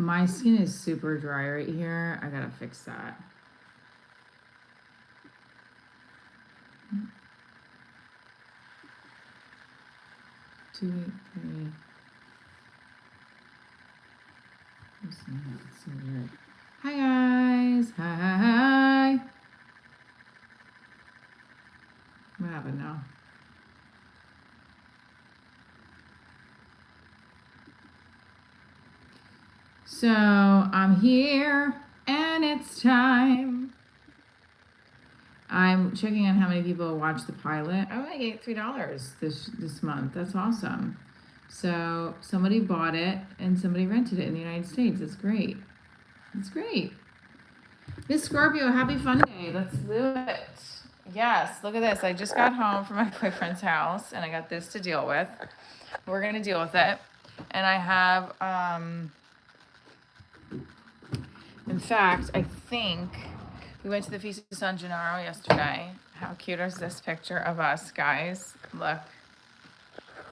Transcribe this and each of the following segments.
My skin is super dry right here. I gotta fix that. Two, three. Let's see here. Hi guys. Hi. What happened now? So I'm here and it's time. I'm checking on how many people watched the pilot. I only get $3 this month. That's awesome. So somebody bought it and somebody rented it in the United States. That's great. That's great. Miss Scorpio, happy fun day. Let's do it. Yes, look at this. I just got home from my boyfriend's house and I got this to deal with. We're gonna deal with it. And I have in fact, I think we went to the Feast of San Gennaro yesterday. How cute is this picture of us, guys? Look.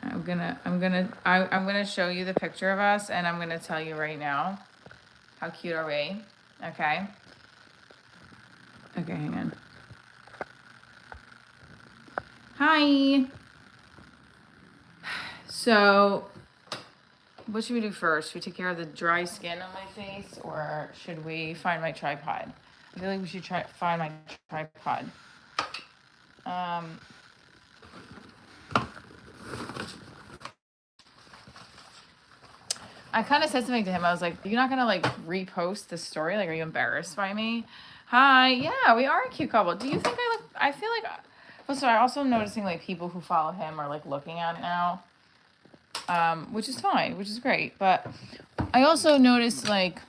I'm gonna show you the picture of us and I'm gonna tell you right now. How cute are we? Okay. Okay, hang on. Hi. So, what should we do first? Should we take care of the dry skin on my face or should we find my tripod? I feel like we should find my tripod. I kind of said something to him. I was like, you're not going to like repost the story? Like, are you embarrassed by me? Hi. Yeah, we are a cute couple. Do you think I feel like, well, so I also noticing like people who follow him are like looking at it now. Which is fine, which is great. But I also noticed like,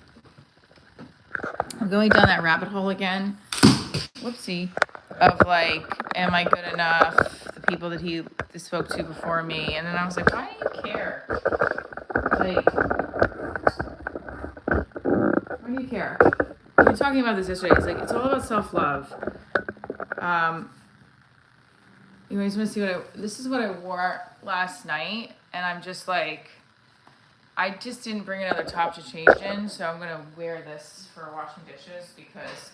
I'm going down that rabbit hole again. Whoopsie. Of like, am I good enough? The people that he spoke to before me. And then I was like, why do you care? Like, why do you care? We were talking about this yesterday. It's like, it's all about self-love. You guys want to see this is what I wore last night. And I'm just like, I just didn't bring another top to change in. So I'm going to wear this for washing dishes because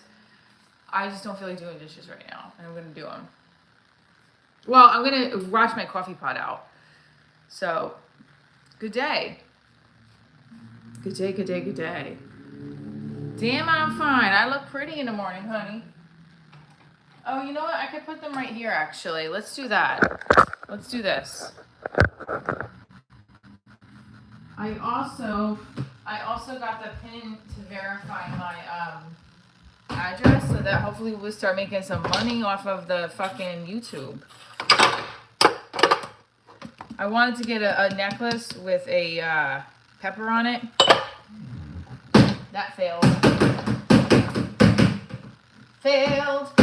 I just don't feel like doing dishes right now. And I'm going to do them. Well, I'm going to wash my coffee pot out. So, good day. Good day, good day, good day. Damn, I'm fine. I look pretty in the morning, honey. Oh, you know what? I could put them right here, actually. Let's do that. Let's do this. I also got the pin to verify my address so that hopefully we'll start making some money off of the fucking YouTube. I wanted to get a necklace with a pepper on it. That failed. Failed.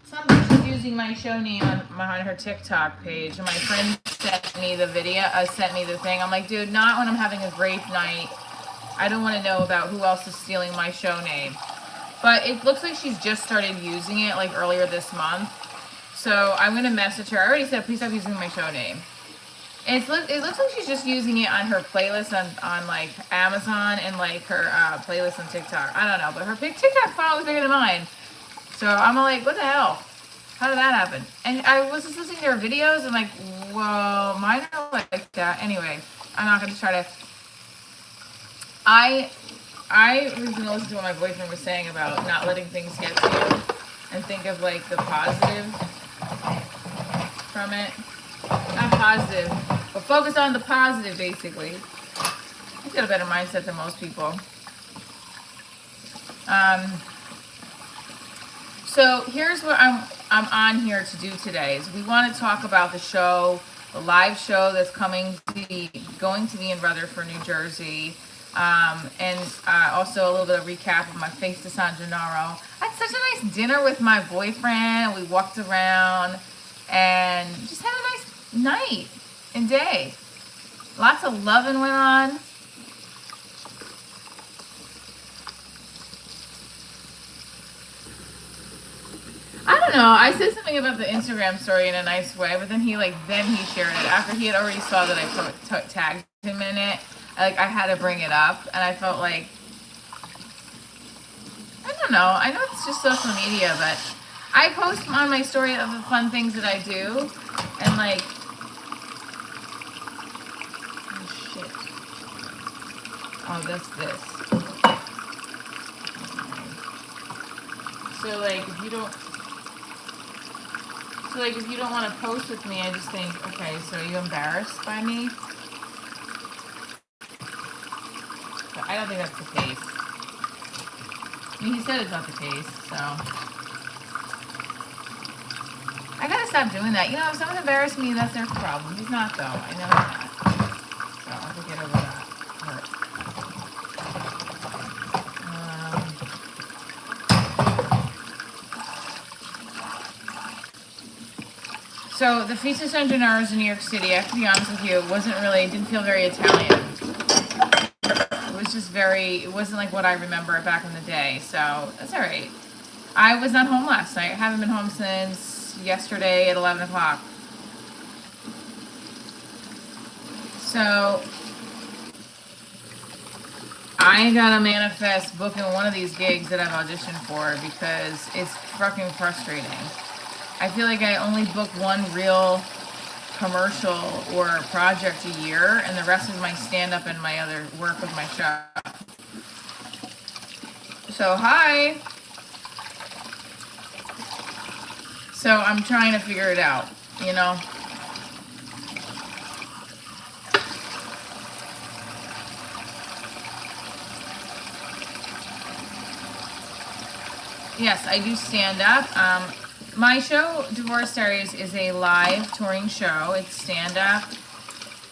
Somebody's using my show name on her TikTok page, and my friend sent me the video. Sent me the thing. I'm like, dude, not when I'm having a grape night. I don't want to know about who else is stealing my show name. But it looks like she's just started using it like earlier this month. So I'm gonna message her. I already said, please stop using my show name. And it looks like she's just using it on her playlist on like Amazon and like her playlist on TikTok. I don't know, but her TikTok followers bigger than mine. So I'm like, what the hell? How did that happen? And I was just listening to her videos and like, whoa, mine are like that. Anyway, I'm not gonna try to. I was gonna listen to what my boyfriend was saying about not letting things get to you and think of like the positive from it. Not positive, but focus on the positive basically. He's got a better mindset than most people. So here's what I'm on here to do today is we want to talk about the show, the live show that's going to be in Rutherford, New Jersey. And also a little bit of recap of my Feast of San Gennaro. I had such a nice dinner with my boyfriend. We walked around and just had a nice night and day. Lots of loving went on. I don't know. I said something about the Instagram story in a nice way, but then he shared it after he had already saw that I tagged him in it. Like, I had to bring it up, and I felt like, I don't know. I know it's just social media, but I post on my story of the fun things that I do, and like, oh shit. Oh, that's this. So like, if you don't want to post with me, I just think, okay, so are you embarrassed by me? But I don't think that's the case. I mean, he said it's not the case, so. I gotta stop doing that. You know, if someone embarrassed me, that's their problem. He's not, though. I know he's not. So I'll have to get over that part. So the Feast of San Gennaro in New York City, I have to be honest with you, didn't feel very Italian. It was just it wasn't like what I remember back in the day, so that's all right. I was not home last night. I haven't been home since yesterday at 11 o'clock. So I gotta manifest booking one of these gigs that I've auditioned for because it's fucking frustrating. I feel like I only book one real commercial or project a year, and the rest is my stand-up and my other work with my shop. So, hi. So I'm trying to figure it out, you know? Yes, I do stand-up. My show, Divorce Diaries, is a live touring show. It's stand-up,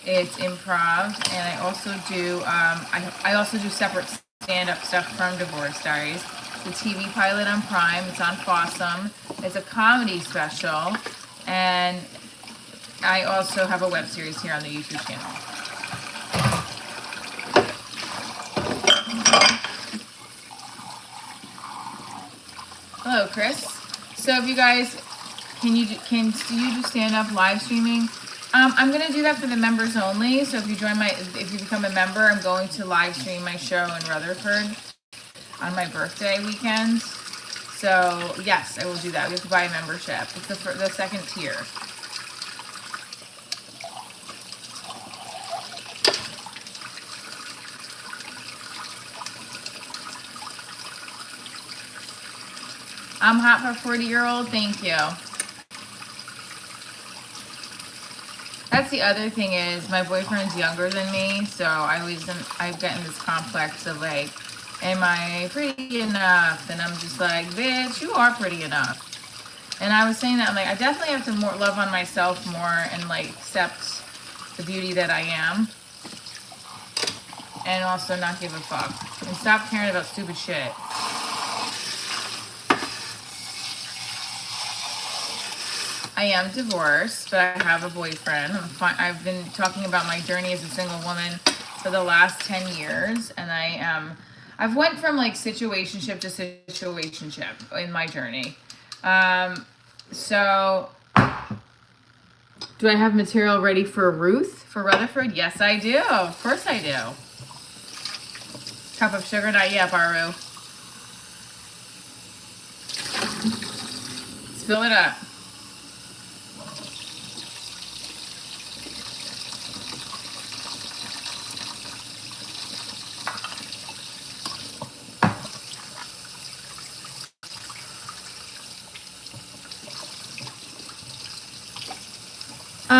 it's improv, and I also do I also do separate stand-up stuff from Divorce Diaries. The TV pilot on Prime. It's on Fossum. It's a comedy special, and I also have a web series here on the YouTube channel. Hello, Chris. So if you guys, do you do stand-up live streaming? I'm gonna do that for the members only. So if you become a member, I'm going to live stream my show in Rutherford on my birthday weekend. So yes, I will do that. We have to buy a membership. It's the second tier. I'm hot for a 40-year-old. Thank you. That's the other thing is my boyfriend's younger than me, so I've gotten this complex of like, am I pretty enough? And I'm just like, bitch, you are pretty enough. And I was saying that, I'm like, I definitely have to love on myself more and like accept the beauty that I am, and also not give a fuck and stop caring about stupid shit. I am divorced, but I have a boyfriend. I've been talking about my journey as a single woman for the last 10 years, and I've went from like situationship to situationship in my journey. So do I have material ready for Ruth for Rutherford? Yes, I do. Of course I do. Cup of sugar, not yet, Baru. Let's fill it up.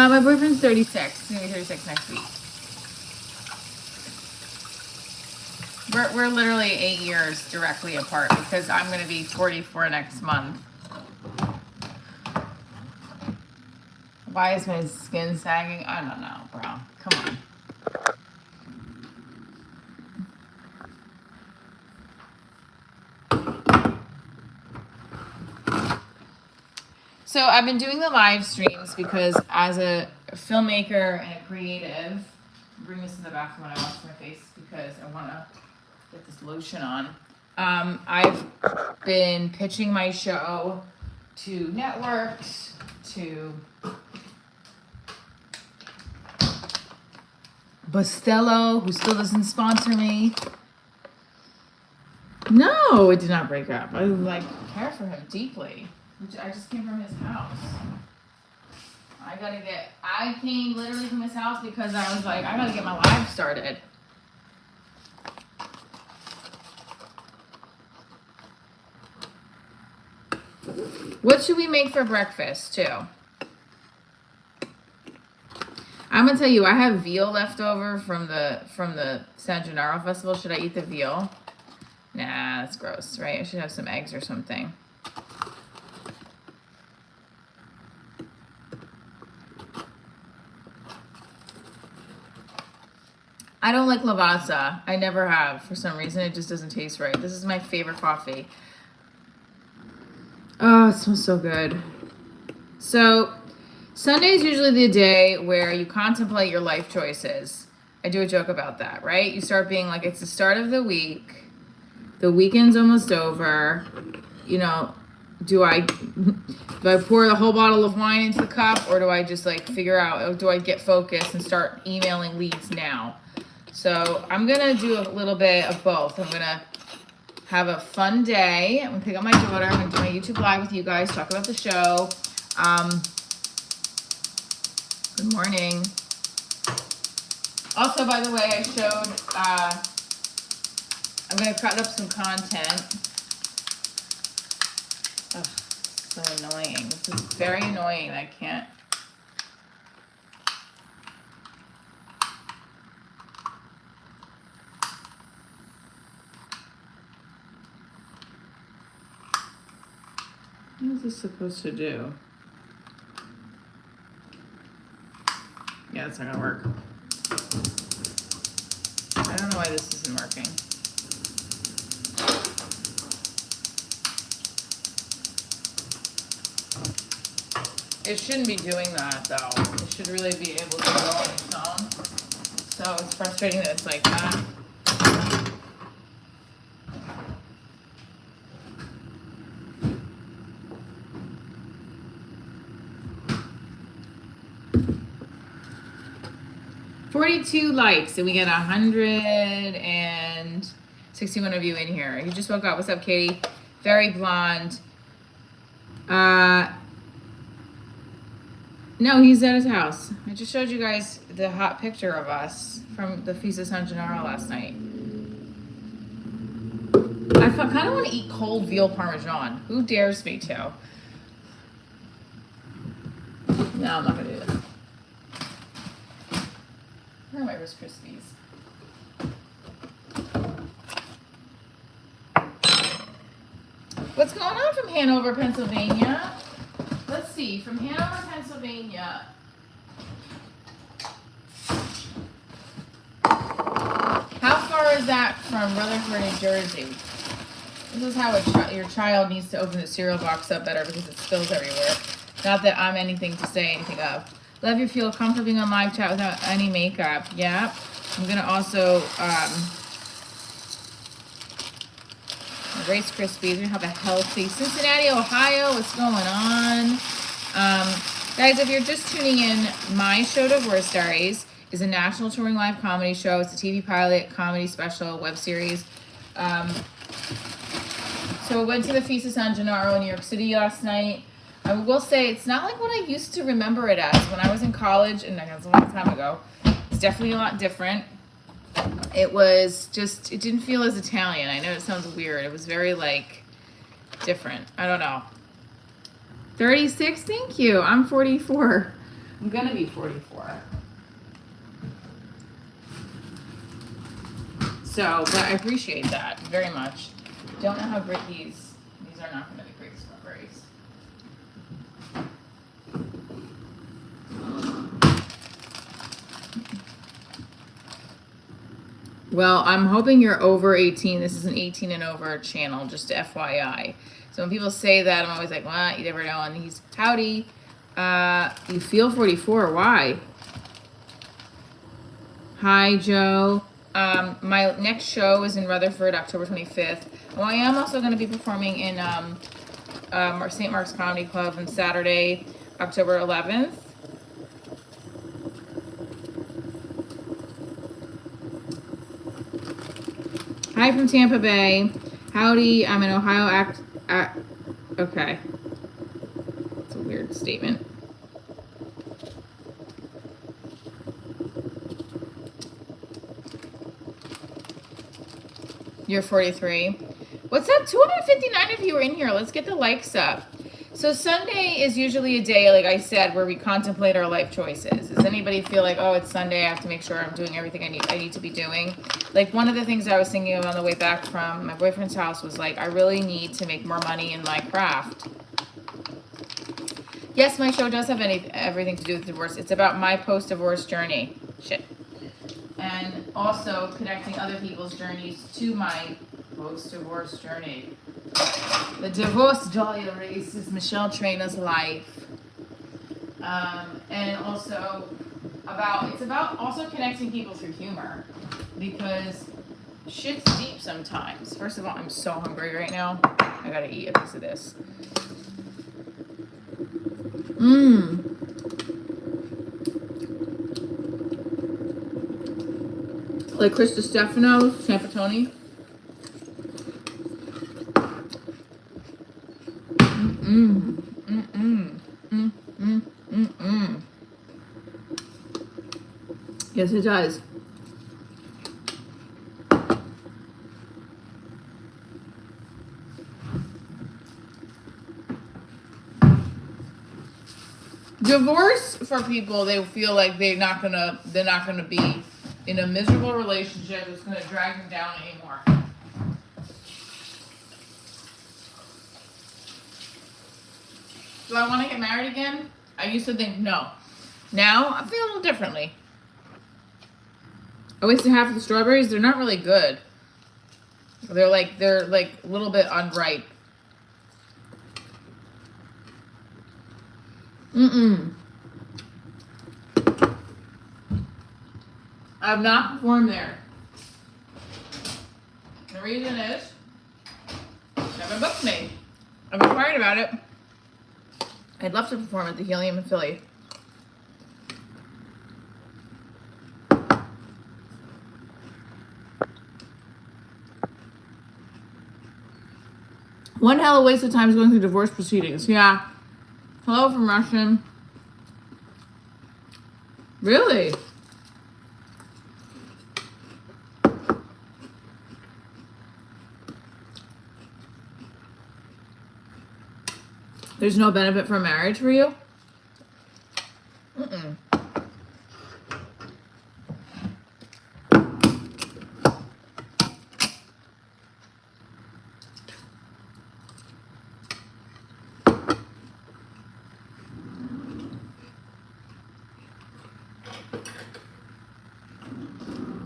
My boyfriend's 36. He's gonna be 36 next week. We're literally 8 years directly apart because I'm gonna be 44 next month. Why is my skin sagging? I don't know, bro. Come on. So I've been doing the live streams because as a filmmaker and a creative, bring this in the bathroom when I wash my face because I want to get this lotion on. I've been pitching my show to networks, to Bustelo, who still doesn't sponsor me. No, it did not break up. I like care for him deeply. I just came from his house. I came literally from his house because I was like, I gotta get my live started. What should we make for breakfast too? I'm gonna tell you, I have veal left over from the San Gennaro festival. Should I eat the veal? Nah, that's gross, right? I should have some eggs or something. I don't like Lavazza. I never have for some reason. It just doesn't taste right. This is my favorite coffee. Oh, it smells so good. So Sunday is usually the day where you contemplate your life choices. I do a joke about that, right? You start being like, it's the start of the week. The weekend's almost over. You know, do I pour the whole bottle of wine into the cup, or do I just like figure out, do I get focused and start emailing leads now? So I'm gonna do a little bit of both. I'm gonna have a fun day. I'm gonna pick up my daughter. I'm gonna do my YouTube live with you guys, talk about the show. Good morning. Also, by the way, I showed, I'm gonna cut up some content. Ugh, so annoying. This is very annoying. I can't. What is this supposed to do? Yeah, it's not gonna work. I don't know why this isn't working. It shouldn't be doing that though. It should really be able to go on its own. So it's frustrating that it's like that. $42 likes, and we get 161 of you in here. You just woke up. What's up, Katie? Very blonde. No, he's at his house. I just showed you guys the hot picture of us from the Feast of San Gennaro last night. I kind of want to eat cold veal parmesan. Who dares me to? No, I'm not going to do that. Where are my Rice Krispies? What's going on from Hanover, Pennsylvania? Let's see, from Hanover, Pennsylvania. How far is that from Rutherford, New Jersey? This is how your child needs to open the cereal box up better because it spills everywhere. Not that I'm anything to say anything of. Love you feel comfortable being on live chat without any makeup. Yeah. I'm going to also Rice Krispies. We're going to have a healthy Cincinnati, Ohio. What's going on? Guys, if you're just tuning in, my show, Diaries, is a national touring live comedy show. It's a TV pilot, comedy special, web series. So we went to the Feast of San Gennaro in New York City last night. I will say it's not like what I used to remember it as when I was in college, and that was a long time ago. It's definitely a lot different. It was just, it didn't feel as Italian. I know it sounds weird. It was very like different. I don't know. 36, thank you. I'm 44. I'm gonna be 44. So, but I appreciate that very much. Don't know how great these are not gonna be great strawberries. Well, I'm hoping you're over 18. This is an 18 and over channel, just FYI. So when people say that, I'm always like, well, you never know. And he's, howdy. You feel 44. Why? Hi, Joe. My next show is in Rutherford, October 25th. Well, I am also going to be performing in St. Mark's Comedy Club on Saturday, October 11th. Hi from Tampa Bay. Howdy, I'm in Ohio. Okay. It's a weird statement. You're 43. What's up? 259 of you are in here. Let's get the likes up. So Sunday is usually a day, like I said, where we contemplate our life choices. Does anybody feel like, oh, it's Sunday, I have to make sure I'm doing everything I need to be doing? Like, one of the things I was thinking of on the way back from my boyfriend's house was like, I really need to make more money in my craft. Yes, my show does have everything to do with divorce. It's about my post-divorce journey. Shit. And also connecting other people's journeys to my post-divorce journey. The Divorce Diaries is Michelle Trainor's life. And also it's about also connecting people through humor, because shit's deep sometimes. First of all, I'm so hungry right now. I gotta eat a piece of this. Like Chris Stefano, Sampatoni. Yes, it does. Divorce for people, they feel like they're not gonna be in a miserable relationship that's gonna drag them down anymore. Do I want to get married again? I used to think no. Now I feel a little differently. I wasted half of the strawberries. They're not really good. They're like a little bit unripe. I've not performed there. The reason is they haven't booked me. I've inquired about it. I'd love to perform at the Helium in Philly. One hell of a waste of time is going through divorce proceedings. Yeah. Hello from Russian. Really? There's no benefit for marriage for you?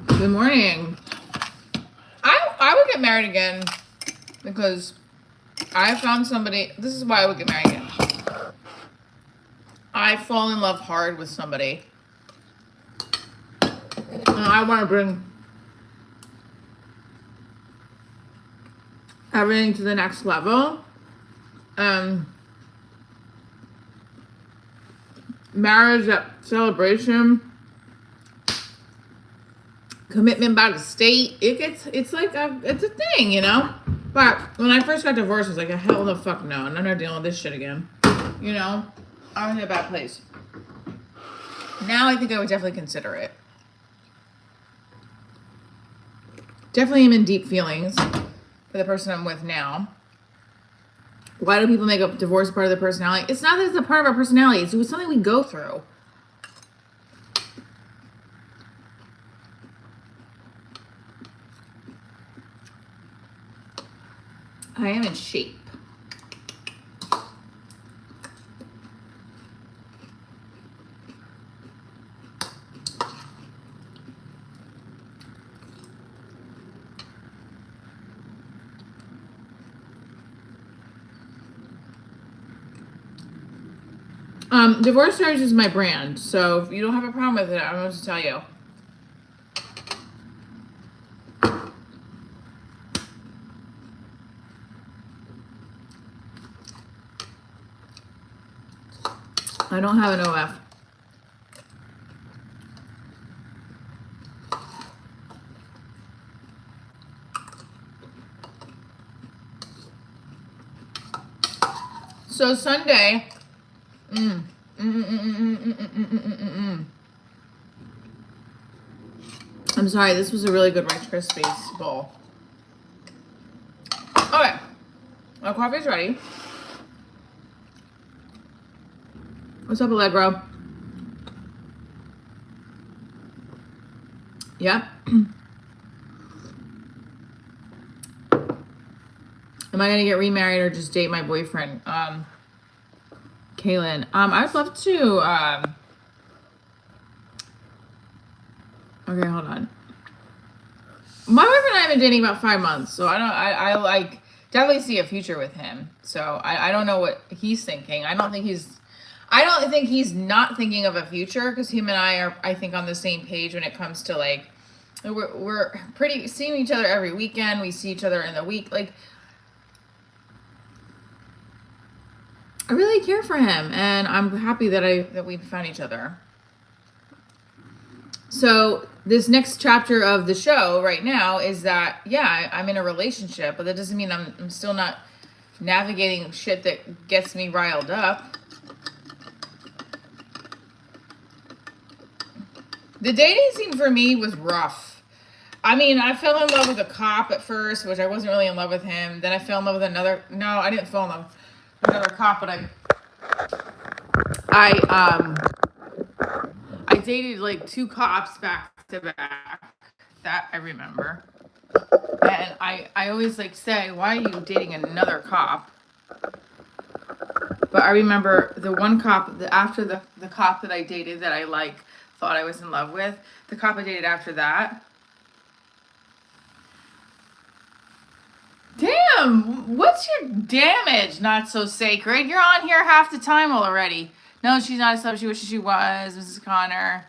Good morning. I would get married again because I found somebody. This is why I would get married again. I fall in love hard with somebody, and I want to bring everything to the next level. Marriage, that celebration, commitment by the state. It's a thing, you know. But when I first got divorced, I was like, hell the fuck no, I'm not dealing with this shit again. You know, I was in a bad place. Now I think I would definitely consider it. Definitely am in deep feelings for the person I'm with now. Why do people make up divorce part of their personality? It's not that it's a part of our personality. It's something we go through. I am in shape. Divorce Diaries is my brand, so if you don't have a problem with it, I'm going to tell you. I don't have an OF. So Sunday, mm, mm, mm, mm, mm, mm, mm, mm, mm, mm, mm. I'm sorry, this was a really good Rice Krispies bowl. Okay, our coffee's ready. What's up, Allegro? Yep. Am I gonna get remarried or just date my boyfriend? Kaylin. I'd love to. Okay, hold on. My boyfriend and I have been dating about 5 months, so I like definitely see a future with him. So I don't know what he's thinking. I don't think he's not thinking of a future, because him and I are, I think, on the same page when it comes to like, we're pretty seeing each other every weekend. We see each other in the week. Like, I really care for him, and I'm happy that we found each other. So this next chapter of the show right now is that, yeah, I'm in a relationship, but that doesn't mean I'm still not navigating shit that gets me riled up. The dating scene for me was rough. I mean, I fell in love with a cop at first, which I wasn't really in love with him. Then I fell in love with another. No, I didn't fall in love with another cop, but I dated like 2 cops back to back. That I remember. And I always like say, why are you dating another cop? But I remember the one cop, after the cop that I dated that I like thought I was in love with, the cop I dated after that. Damn, what's your damage? Not so sacred. You're on here half the time already. No, she's not as tough as she wishes she was, Mrs. Connor.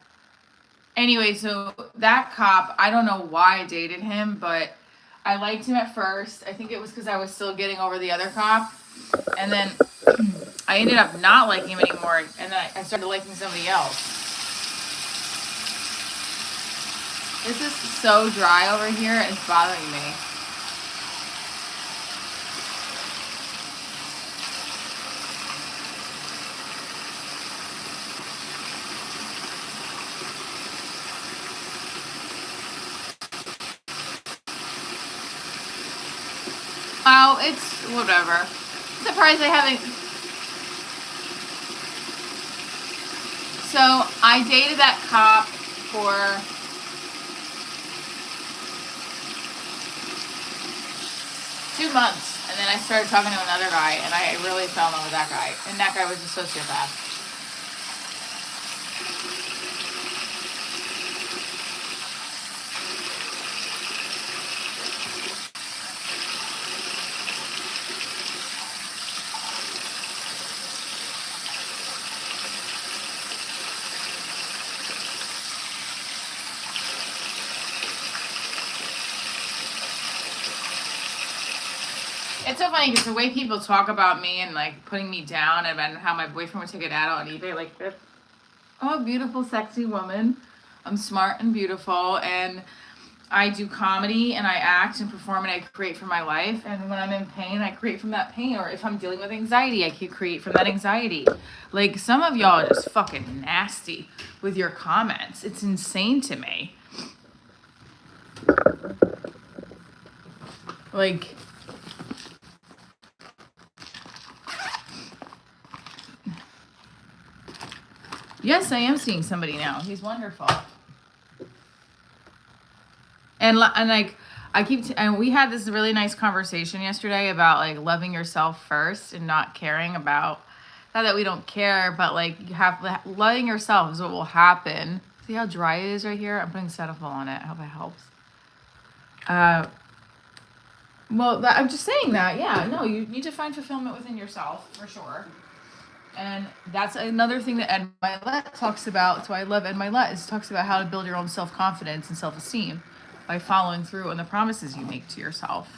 Anyway, so that cop, I don't know why I dated him, but I liked him at first. I think it was because I was still getting over the other cop. And then I ended up not liking him anymore. And then I started liking somebody else. This is so dry over here. It's bothering me. Oh, it's whatever. I'm surprised I haven't. So I dated that cop for 2 months, and then I started talking to another guy, and I really fell in love with that guy. And that guy was a sociopath. It's so funny because the way people talk about me and like putting me down, and how my boyfriend would take an ad on eBay, like, I'm a beautiful, sexy woman. I'm smart and beautiful, and I do comedy, and I act and perform, and I create from my life. And when I'm in pain, I create from that pain. Or if I'm dealing with anxiety, I can create from that anxiety. Like, some of y'all are just fucking nasty with your comments. It's insane to me. Like, yes, I am seeing somebody now. He's wonderful. And like, and we had this really nice conversation yesterday about like loving yourself first and not caring about, not that we don't care, but like you have, loving yourself is what will happen. See how dry it is right here? I'm putting Cetaphil on it. I hope it helps. Well, I'm just saying that, yeah, no, you need to find fulfillment within yourself, for sure. And that's another thing that Ed Milet talks about. That's why I love Ed Milet, is talks about how to build your own self-confidence and self-esteem by following through on the promises you make to yourself.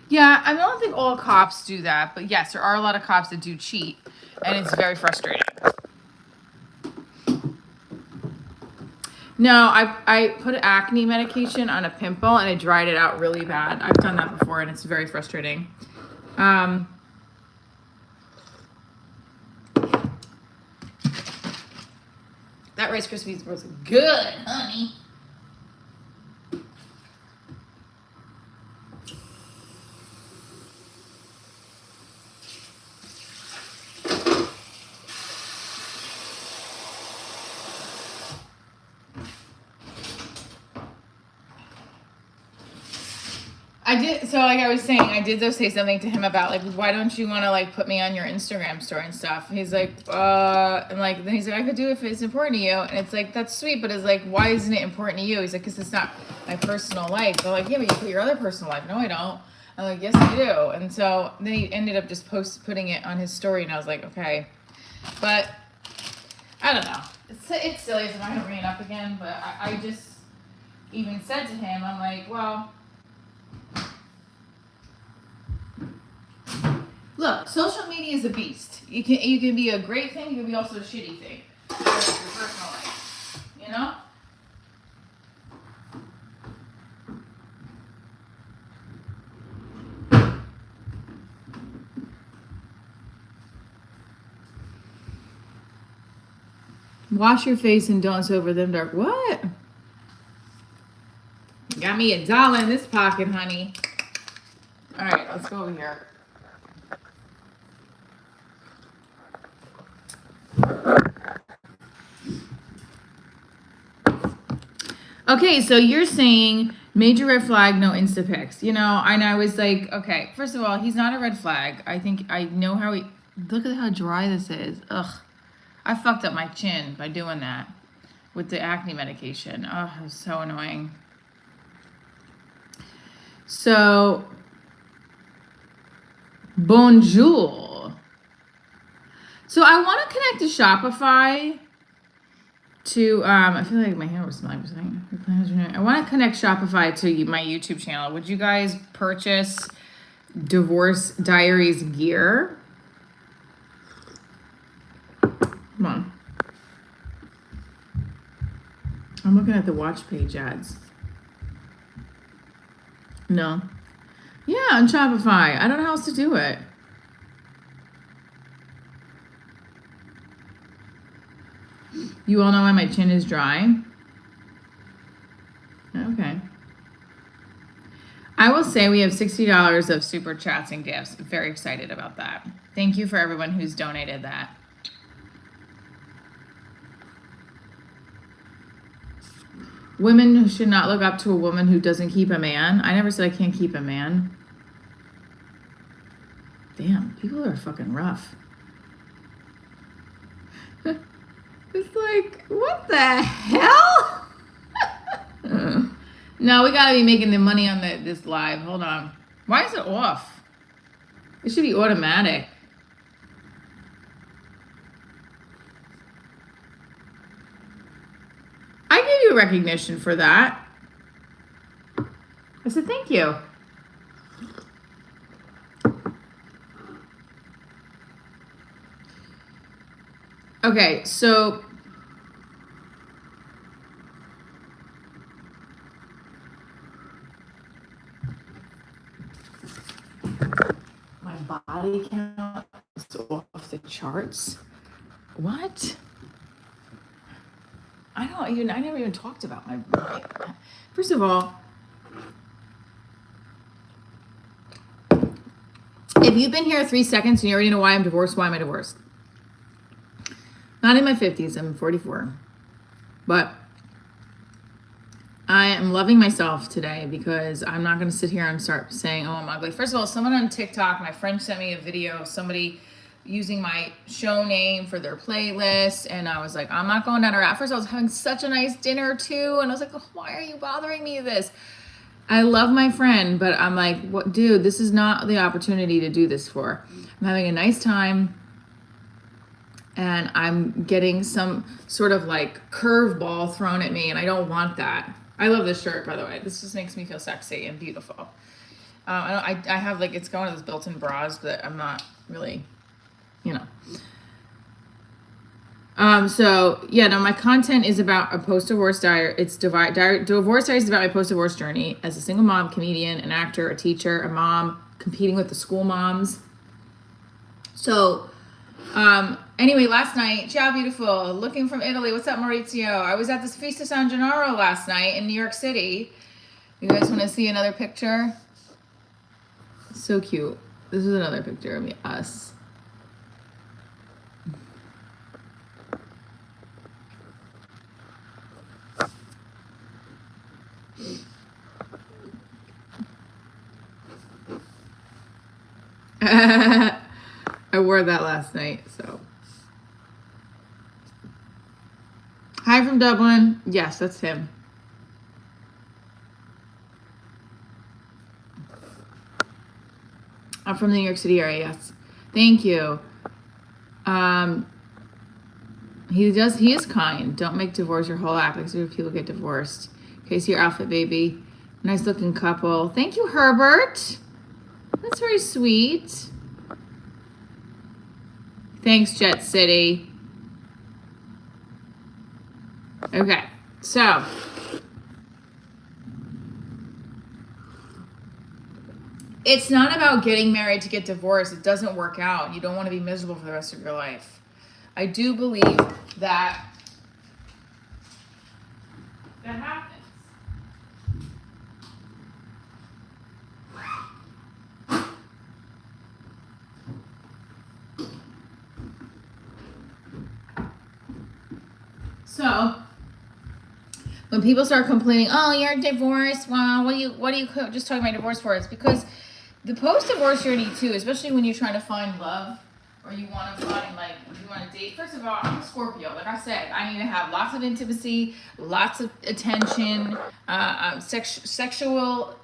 Yeah, I don't think all cops do that, but yes, there are a lot of cops that do cheat, and it's very frustrating. No, I put acne medication on a pimple and it dried it out really bad. I've done that before and it's very frustrating. That Rice Krispies was good, honey. I did, so like I was saying, I did though say something to him about like, why don't you want to like put me on your Instagram story and stuff? He's like, and like, then he's like, I could do it if it's important to you. And it's like, that's sweet, but it's like, why isn't it important to you? He's like, because it's not my personal life. They're like, yeah, but you put your other personal life. No, I don't. I'm like, yes, I do. And so then he ended up just putting it on his story, and I was like, okay. But I don't know. It's silly, so I'm not going to bring it up again, but I just even said to him, I'm like, well, look, social media is a beast. You can be a great thing, you can be also a shitty thing. Your personal life, you know? Wash your face and don't sober them dark. What? Got me $1 in this pocket, honey. All right, let's go over here. Okay, so you're saying major red flag, no Insta pics. You know, and I was like, okay, first of all, he's not a red flag. I think I know how he, look at how dry this is. Ugh. I fucked up my chin by doing that with the acne medication. Oh, it was so annoying. So, bonjour. So I want to connect to Shopify to, I feel like my hair was smelling. I want to connect Shopify to my YouTube channel. Would you guys purchase Divorce Diaries gear? Come on. I'm looking at the watch page ads. No. Yeah, on Shopify. I don't know how else to do it. You all know why my chin is dry? Okay. I will say we have $60 of super chats and gifts. I'm very excited about that. Thank you for everyone who's donated that. Women should not look up to a woman who doesn't keep a man. I never said I can't keep a man. Damn, people are fucking rough. It's like, what the hell? No, we gotta be making the money on this live. Hold on. Why is it off? It should be automatic. I gave you recognition for that. I said thank you. Okay, so my body count is off the charts. What? I never even talked about my first of all, if you've been here 3 seconds and you already know why I'm divorced, why am I divorced? Not in my 50s, I'm 44. But I am loving myself today because I'm not going to sit here and start saying, oh, I'm ugly. First of all, someone on TikTok, my friend sent me a video of somebody using my show name for their playlist. And I was like, I'm not going down her out. First, I was having such a nice dinner too. And I was like, oh, why are you bothering me with this? I love my friend, but I'm like, what, dude, this is not the opportunity to do this for. I'm having a nice time. And I'm getting some sort of like curveball thrown at me, and I don't want that. I love this shirt, by the way. This just makes me feel sexy and beautiful. I have like, it's going to those built-in bras, but I'm not really, you know. So yeah, no, my content is about a post-divorce diary. It's divorce diaries is about my post-divorce journey as a single mom, comedian, an actor, a teacher, a mom, competing with the school moms. So, anyway, last night, ciao, beautiful, looking from Italy. What's up, Maurizio? I was at this Fiesta San Gennaro last night in New York City. You guys want to see another picture? So cute. This is another picture of me, us. I wore that last night, so. Hi from Dublin. Yes, that's him. I'm from the New York City area, yes. Thank you. He is kind. Don't make divorce your whole act. Like, so people get divorced. Okay, so your outfit, baby. Nice looking couple. Thank you, Herbert. That's very sweet. Thanks, Jet City. Okay, so it's not about getting married to get divorced. It doesn't work out. You don't want to be miserable for the rest of your life. I do believe that happens. So when people start complaining, oh, you're divorced, well, what are you just talking about divorce for? It's because the post-divorce journey too, especially when you're trying to find love or you want to find, like, you want to date. First of all, I'm a Scorpio. Like I said, I need to have lots of intimacy, lots of attention, sexual.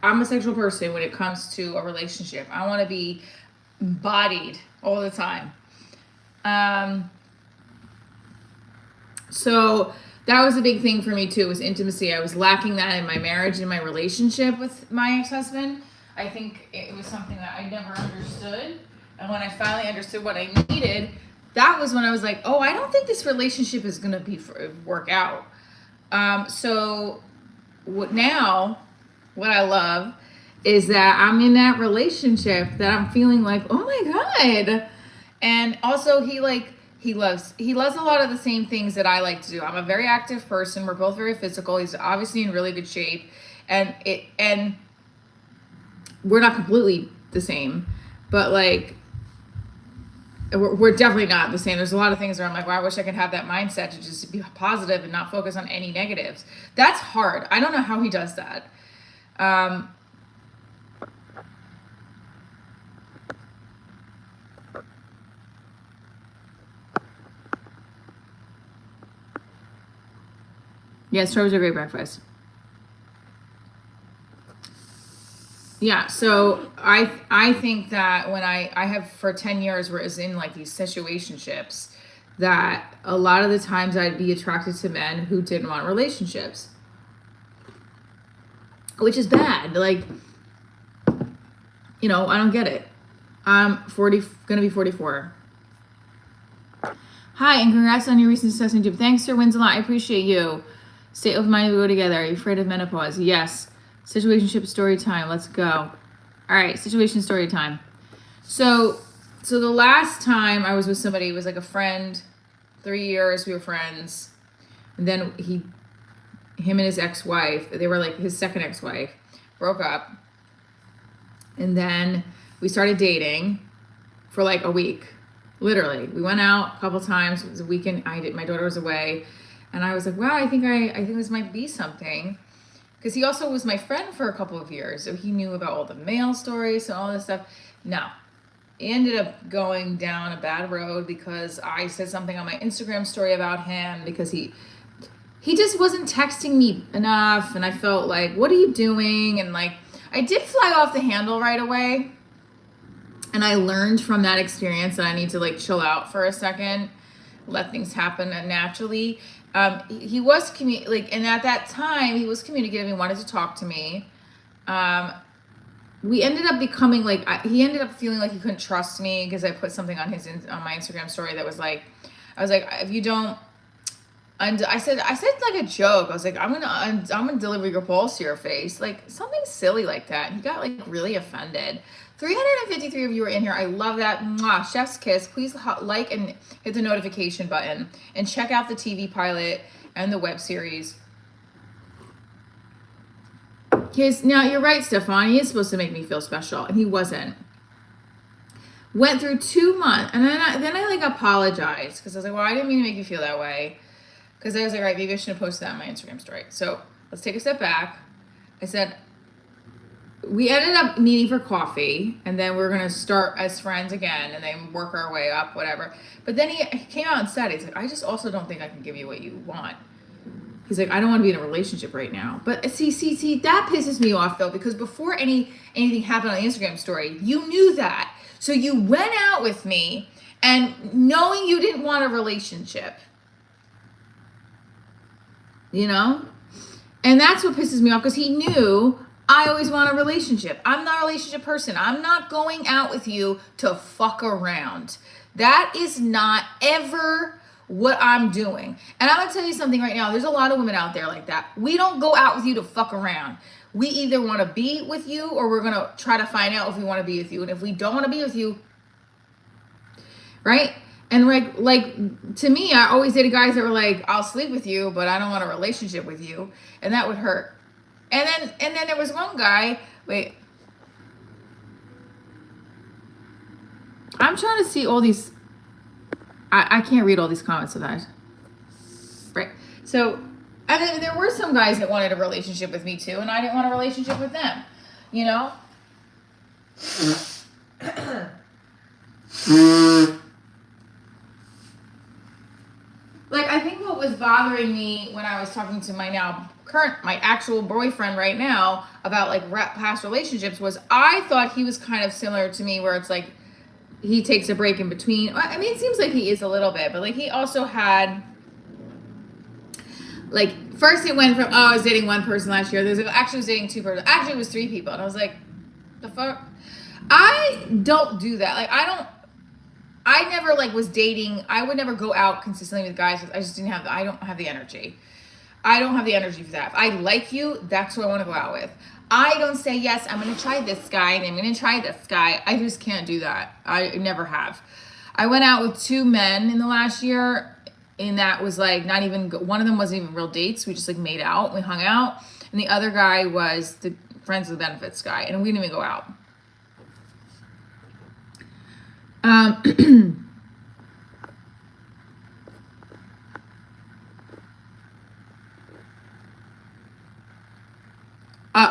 I'm a sexual person when it comes to a relationship. I want to be embodied all the time. So that was a big thing for me too, was intimacy. I was lacking that in my marriage and my relationship with my ex-husband. I think it was something that I never understood. And when I finally understood what I needed, that was when I was like, oh, I don't think this relationship is going to work out. So now what I love is that I'm in that relationship that I'm feeling like, oh my God. And also he loves a lot of the same things that I like to do. I'm a very active person. We're both very physical. He's obviously in really good shape. And we're not completely the same, but like, we're definitely not the same. There's a lot of things where I'm like, well, I wish I could have that mindset to just be positive and not focus on any negatives. That's hard. I don't know how he does that. Yeah, strawberries are great breakfast. Yeah, so I think that when I have for 10 years where it's in like these situationships, that a lot of the times I'd be attracted to men who didn't want relationships, which is bad. Like, you know, I don't get it. I'm gonna be 44. Hi, and congrats on your recent success on YouTube. Thanks, Sir Winslow. I appreciate you. State of mind, we go together. Are you afraid of menopause? Yes. Situationship story time. Let's go. All right, situation story time. So the last time I was with somebody, it was like a friend. 3 years we were friends, and then him and his ex-wife, they were like his second ex-wife, broke up, and then we started dating for like a week. Literally, we went out a couple times. It was a weekend. My daughter was away, and I was like, wow, I think this might be something. Because he also was my friend for a couple of years. So he knew about all the mail stories and all this stuff. No. It ended up going down a bad road because I said something on my Instagram story about him because he just wasn't texting me enough. And I felt like, what are you doing? And like, I did fly off the handle right away. And I learned from that experience that I need to like chill out for a second, let things happen naturally. He was and at that time he was communicative. He wanted to talk to me. We ended up becoming like, he ended up feeling like he couldn't trust me because I put something on my Instagram story that was like, I was like, if you don't, I said like a joke. I was like, I'm gonna deliver your balls to your face, like something silly like that. He got like really offended. 353 of you are in here. I love that. Mwah, chef's kiss. Please like and hit the notification button and check out the TV pilot and the web series. Now you're right, Stefan. He is supposed to make me feel special, and he wasn't. Went through 2 months, and then I like apologized because I was like, well, I didn't mean to make you feel that way. Because I was like, right, maybe I should have posted that on my Instagram story. So let's take a step back. I said, we ended up meeting for coffee, and then we're gonna start as friends again, and then work our way up, whatever. But then he came out and said, he's like, I just also don't think I can give you what you want. He's like, I don't want to be in a relationship right now. But see, that pisses me off though, because before anything happened on the Instagram story, you knew that. So you went out with me and knowing you didn't want a relationship. You know? And that's what pisses me off, because he knew I always want a relationship. I'm not a relationship person. I'm not going out with you to fuck around. That is not ever what I'm doing. And I'm gonna tell you something right now. There's a lot of women out there like that. We don't go out with you to fuck around. We either want to be with you, or we're gonna try to find out if we want to be with you. And if we don't want to be with you, right? And like to me, I always dated guys that were like, I'll sleep with you, but I don't want a relationship with you. And that would hurt. And then there was one guy, wait. I'm trying to see all these, I can't read all these comments of that. Right. So, and then there were some guys that wanted a relationship with me too, and I didn't want a relationship with them, you know? Like, I think what was bothering me when I was talking to my actual boyfriend right now about like past relationships was I thought he was kind of similar to me, where it's like he takes a break in between. I mean, it seems like he is a little bit, but like he also had, like, first it went from, I was dating one person last year. Actually was dating 2 persons. Actually it was 3 people. And I was like, the fuck? I don't do that. Like, I never like was dating. I would never go out consistently with guys. I just I don't have the energy. I don't have the energy for that. If I like you, that's who I want to go out with. I don't say, yes, I'm going to try this guy, and I'm going to try this guy. I just can't do that. I never have. I went out with 2 men in the last year, and that was like not even, one of them wasn't even real dates. We just like made out. We hung out. And the other guy was the friends with benefits guy, and we didn't even go out.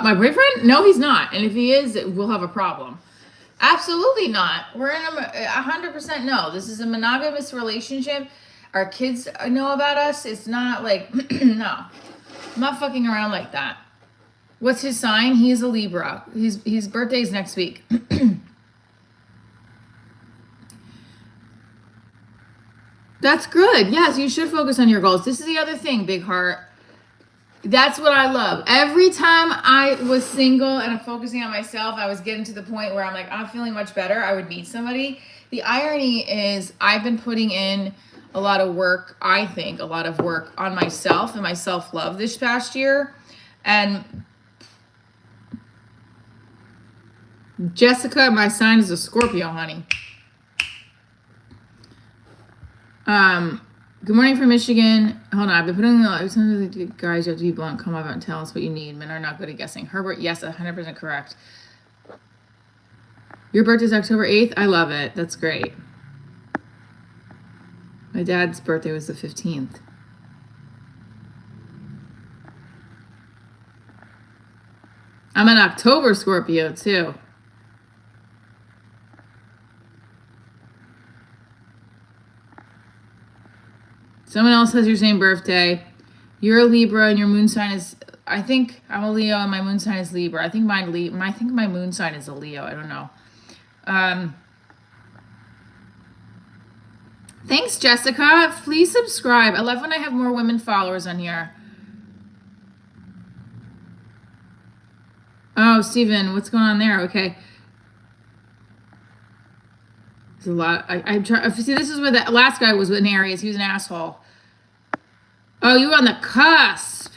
My boyfriend? No, he's not. And if he is, we'll have a problem. Absolutely not. We're in 100% no. This is a monogamous relationship. Our kids know about us. It's not like, no. I'm not fucking around like that. What's his sign? He's a Libra. His birthday's next week. That's good. Yes, you should focus on your goals. This is the other thing, big heart. That's what I love. Every time I was single and I'm focusing on myself, I was getting to the point where I'm like, I'm feeling much better. I would meet somebody. The irony is I've been putting in a lot of work, I think, a lot of work on myself and my self-love this past year. And Jessica, my sign is a Scorpio, honey. Good morning from Michigan. Hold on, I've been putting some of the guys, you have to be blunt, come up and tell us what you need. Men are not good at guessing. Herbert, yes, 100% correct. Your birthday's October 8th? I love it. That's great. My dad's birthday was the 15th. I'm an October Scorpio too. Someone else has your same birthday. You're a Libra and your moon sign is, I think I'm a Leo and my moon sign is Libra. I think my moon sign is a Leo. I don't know. Thanks, Jessica. Please subscribe. I love when I have more women followers on here. Oh, Steven, what's going on there? Okay. There's a lot. I'm trying. See, this is where the last guy was in Aries. He was an asshole. Oh, you were on the cusp.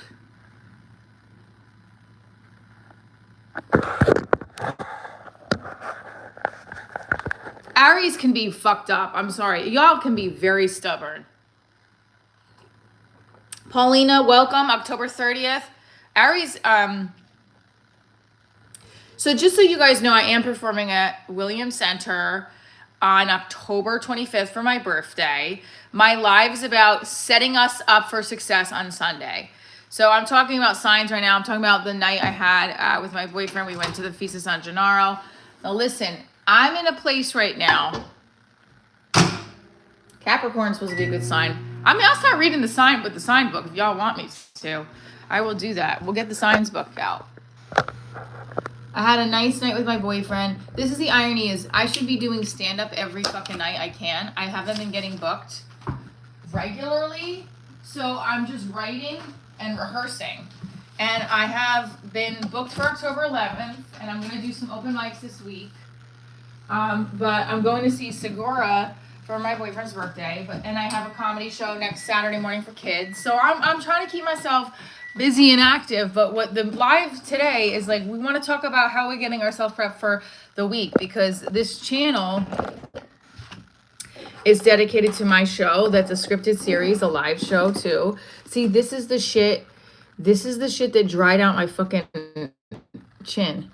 Aries can be fucked up. I'm sorry. Y'all can be very stubborn. Paulina, welcome. October 30th. Aries, so just so you guys know, I am performing at Williams Center on October 25th for my birthday. My live is about setting us up for success on Sunday. So I'm talking about signs right now. I'm talking about the night I had with my boyfriend. We went to the Feast of San Gennaro. Now listen, I'm in a place right now. Capricorn's supposed to be a good sign. I mean, I'll start reading the sign book if y'all want me to. I will do that. We'll get the signs book out. I had a nice night with my boyfriend. This is the irony is I should be doing stand-up every fucking night I can. I haven't been getting booked regularly. So I'm just writing and rehearsing. And I have been booked for October 11th. And I'm going to do some open mics this week. But I'm going to see Segura for my boyfriend's birthday, and I have a comedy show next Saturday morning for kids. So I'm trying to keep myself busy and active. But what the live today is like, we want to talk about how we're getting ourselves prepped for the week, because this channel is dedicated to my show. That's a scripted series, a live show too. See, this is the shit. This is the shit that dried out my fucking chin,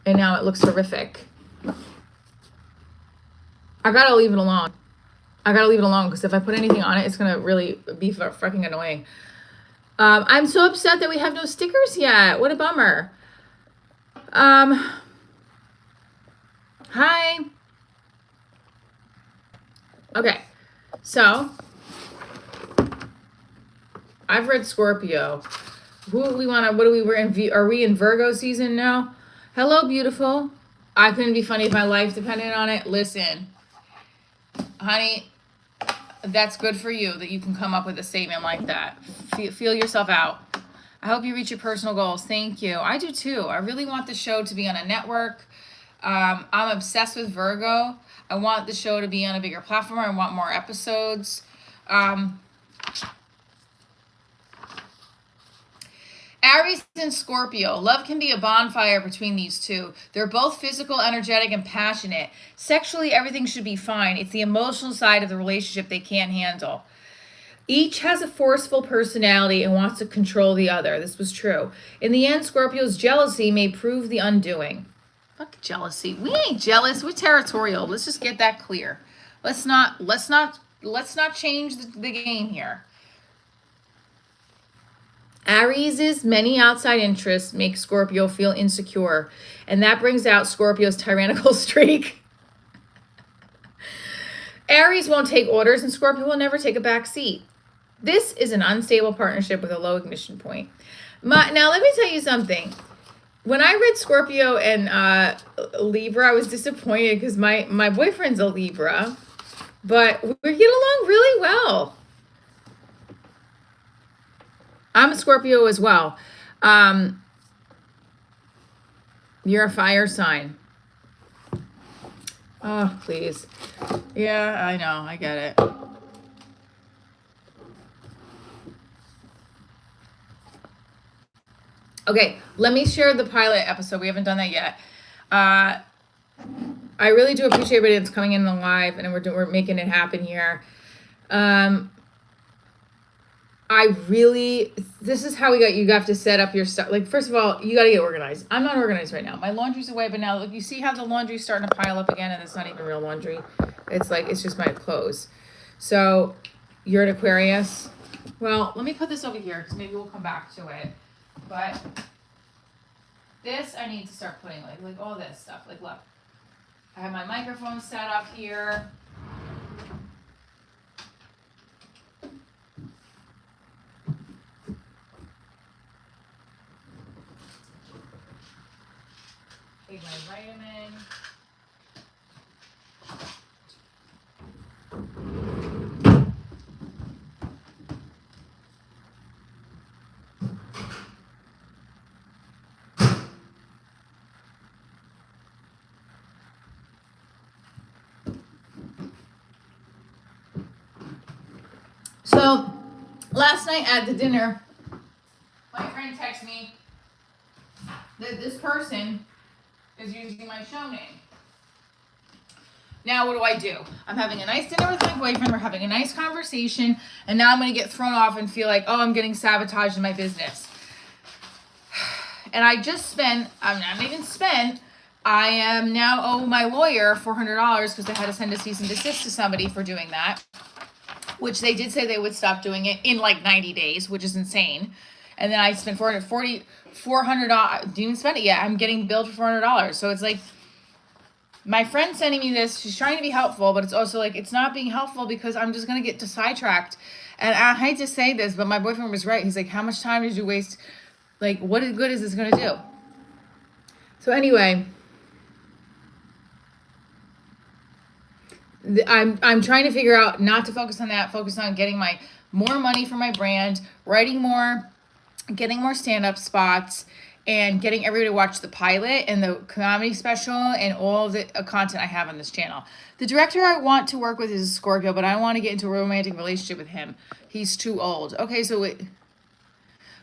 and now it looks horrific. I gotta leave it alone. Because if I put anything on it, it's gonna really be fucking annoying. I'm so upset that we have no stickers yet. What a bummer. Hi. Okay, so I've read Scorpio. Are we in Virgo season now? Hello, beautiful. I couldn't be funny if my life depended on it. Listen. Honey, that's good for you that you can come up with a statement like that. Feel yourself out. I hope you reach your personal goals. Thank you. I do too. I really want the show to be on a network. I'm obsessed with Virgo. I want the show to be on a bigger platform. I want more episodes. Aries and Scorpio. Love can be a bonfire between these two. They're both physical, energetic, and passionate. Sexually, everything should be fine. It's the emotional side of the relationship they can't handle. Each has a forceful personality and wants to control the other. This was true. In the end, Scorpio's jealousy may prove the undoing. Fuck jealousy. We ain't jealous. We're territorial. Let's just get that clear. Let's not change the game here. Aries' many outside interests make Scorpio feel insecure, and that brings out Scorpio's tyrannical streak. Aries won't take orders, and Scorpio will never take a back seat. This is an unstable partnership with a low ignition point. Now, let me tell you something. When I read Scorpio and Libra, I was disappointed because my boyfriend's a Libra, but we get along really well. I'm a Scorpio as well. You're a fire sign. Oh, please. Yeah, I know. I get it. Okay, let me share the pilot episode. We haven't done that yet. I really do appreciate everybody that's coming in the live, and we're making it happen here. This is how you have to set up your stuff. Like, first of all, you got to get organized. I'm not organized right now. My laundry's away, but now, look, you see how the laundry's starting to pile up again, and it's not even real laundry. It's just my clothes. So, you're an Aquarius. Well, let me put this over here, because maybe we'll come back to it. But this, I need to start putting, like all this stuff. Like, look. I have my microphone set up here. Take my vitamin. So last night at the dinner, my friend texted me that this person is using my show name. Now what do? I'm having a nice dinner with my boyfriend. We're having a nice conversation. And now I'm going to get thrown off and feel like, oh, I'm getting sabotaged in my business. And I just spent, I'm not even spent, I am now owe my lawyer $400 because I had to send a cease and desist to somebody for doing that. Which they did say they would stop doing it in like 90 days, which is insane. And then I spent $400. Didn't even spend it yet. I'm getting billed for $400. So it's like, my friend sending me this, she's trying to be helpful, but it's also like, it's not being helpful because I'm just going to get sidetracked. And I hate to say this, but my boyfriend was right. He's like, how much time did you waste? Like, what good is this going to do? So anyway, I'm trying to figure out not to focus on that, focus on getting more money for my brand, writing more, getting more stand-up spots, and getting everybody to watch the pilot and the comedy special and all of the content I have on this channel. The director I want to work with is a Scorpio, but I don't want to get into a romantic relationship with him. He's too old. Okay, so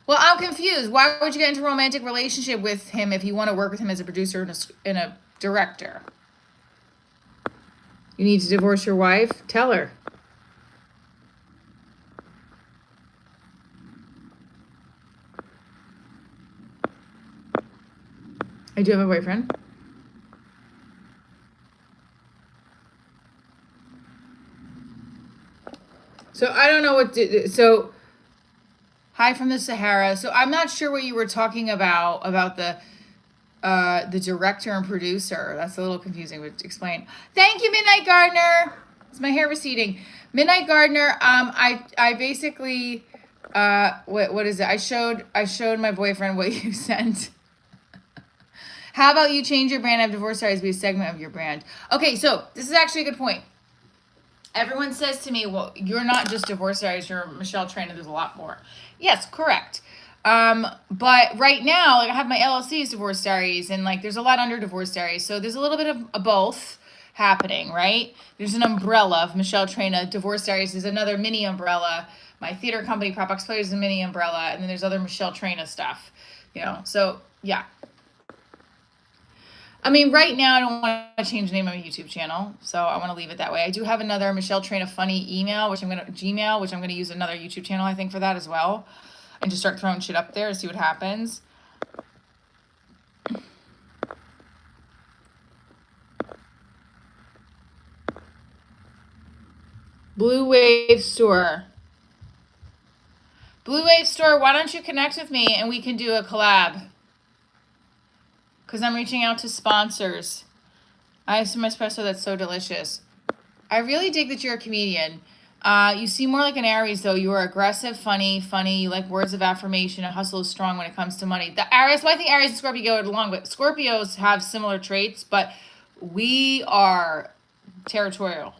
well, I'm confused. Why would you get into a romantic relationship with him if you want to work with him as a producer and a director? You need to divorce your wife? Tell her. I do have a boyfriend. So I don't know so hi from the Sahara. So I'm not sure what you were talking about the director and producer. That's a little confusing, but explain. Thank you, Midnight Gardener. Is my hair receding? Midnight Gardener, I basically, what is it? I showed my boyfriend what you sent. How about you change your brand of Divorce Diaries be a segment of your brand? Okay, so this is actually a good point. Everyone says to me, well, you're not just Divorce Diaries, you're Michelle Trainer, there's a lot more. Yes, correct. But right now, like I have my LLC's Divorce Diaries, and like there's a lot under Divorce Diaries. So there's a little bit of both happening, right? There's an umbrella of Michelle Trainer. Divorce Diaries is another mini umbrella. My theater company, Propbox Players, is a mini umbrella. And then there's other Michelle Trainer stuff, so yeah. I mean, right now I don't want to change the name of my YouTube channel, so I want to leave it that way. I do have another Michelle Trainer funny email, which I'm going to use another YouTube channel, I think, for that as well, and just start throwing shit up there and see what happens. Blue Wave Store. Blue Wave Store, why don't you connect with me and we can do a collab? Because I'm reaching out to sponsors. I have some espresso that's so delicious. I really dig that you're a comedian. You seem more like an Aries, though. You are aggressive, funny. You like words of affirmation. And hustle is strong when it comes to money. The Aries, well, I think Aries and Scorpio go along, but Scorpios have similar traits, but we are territorial.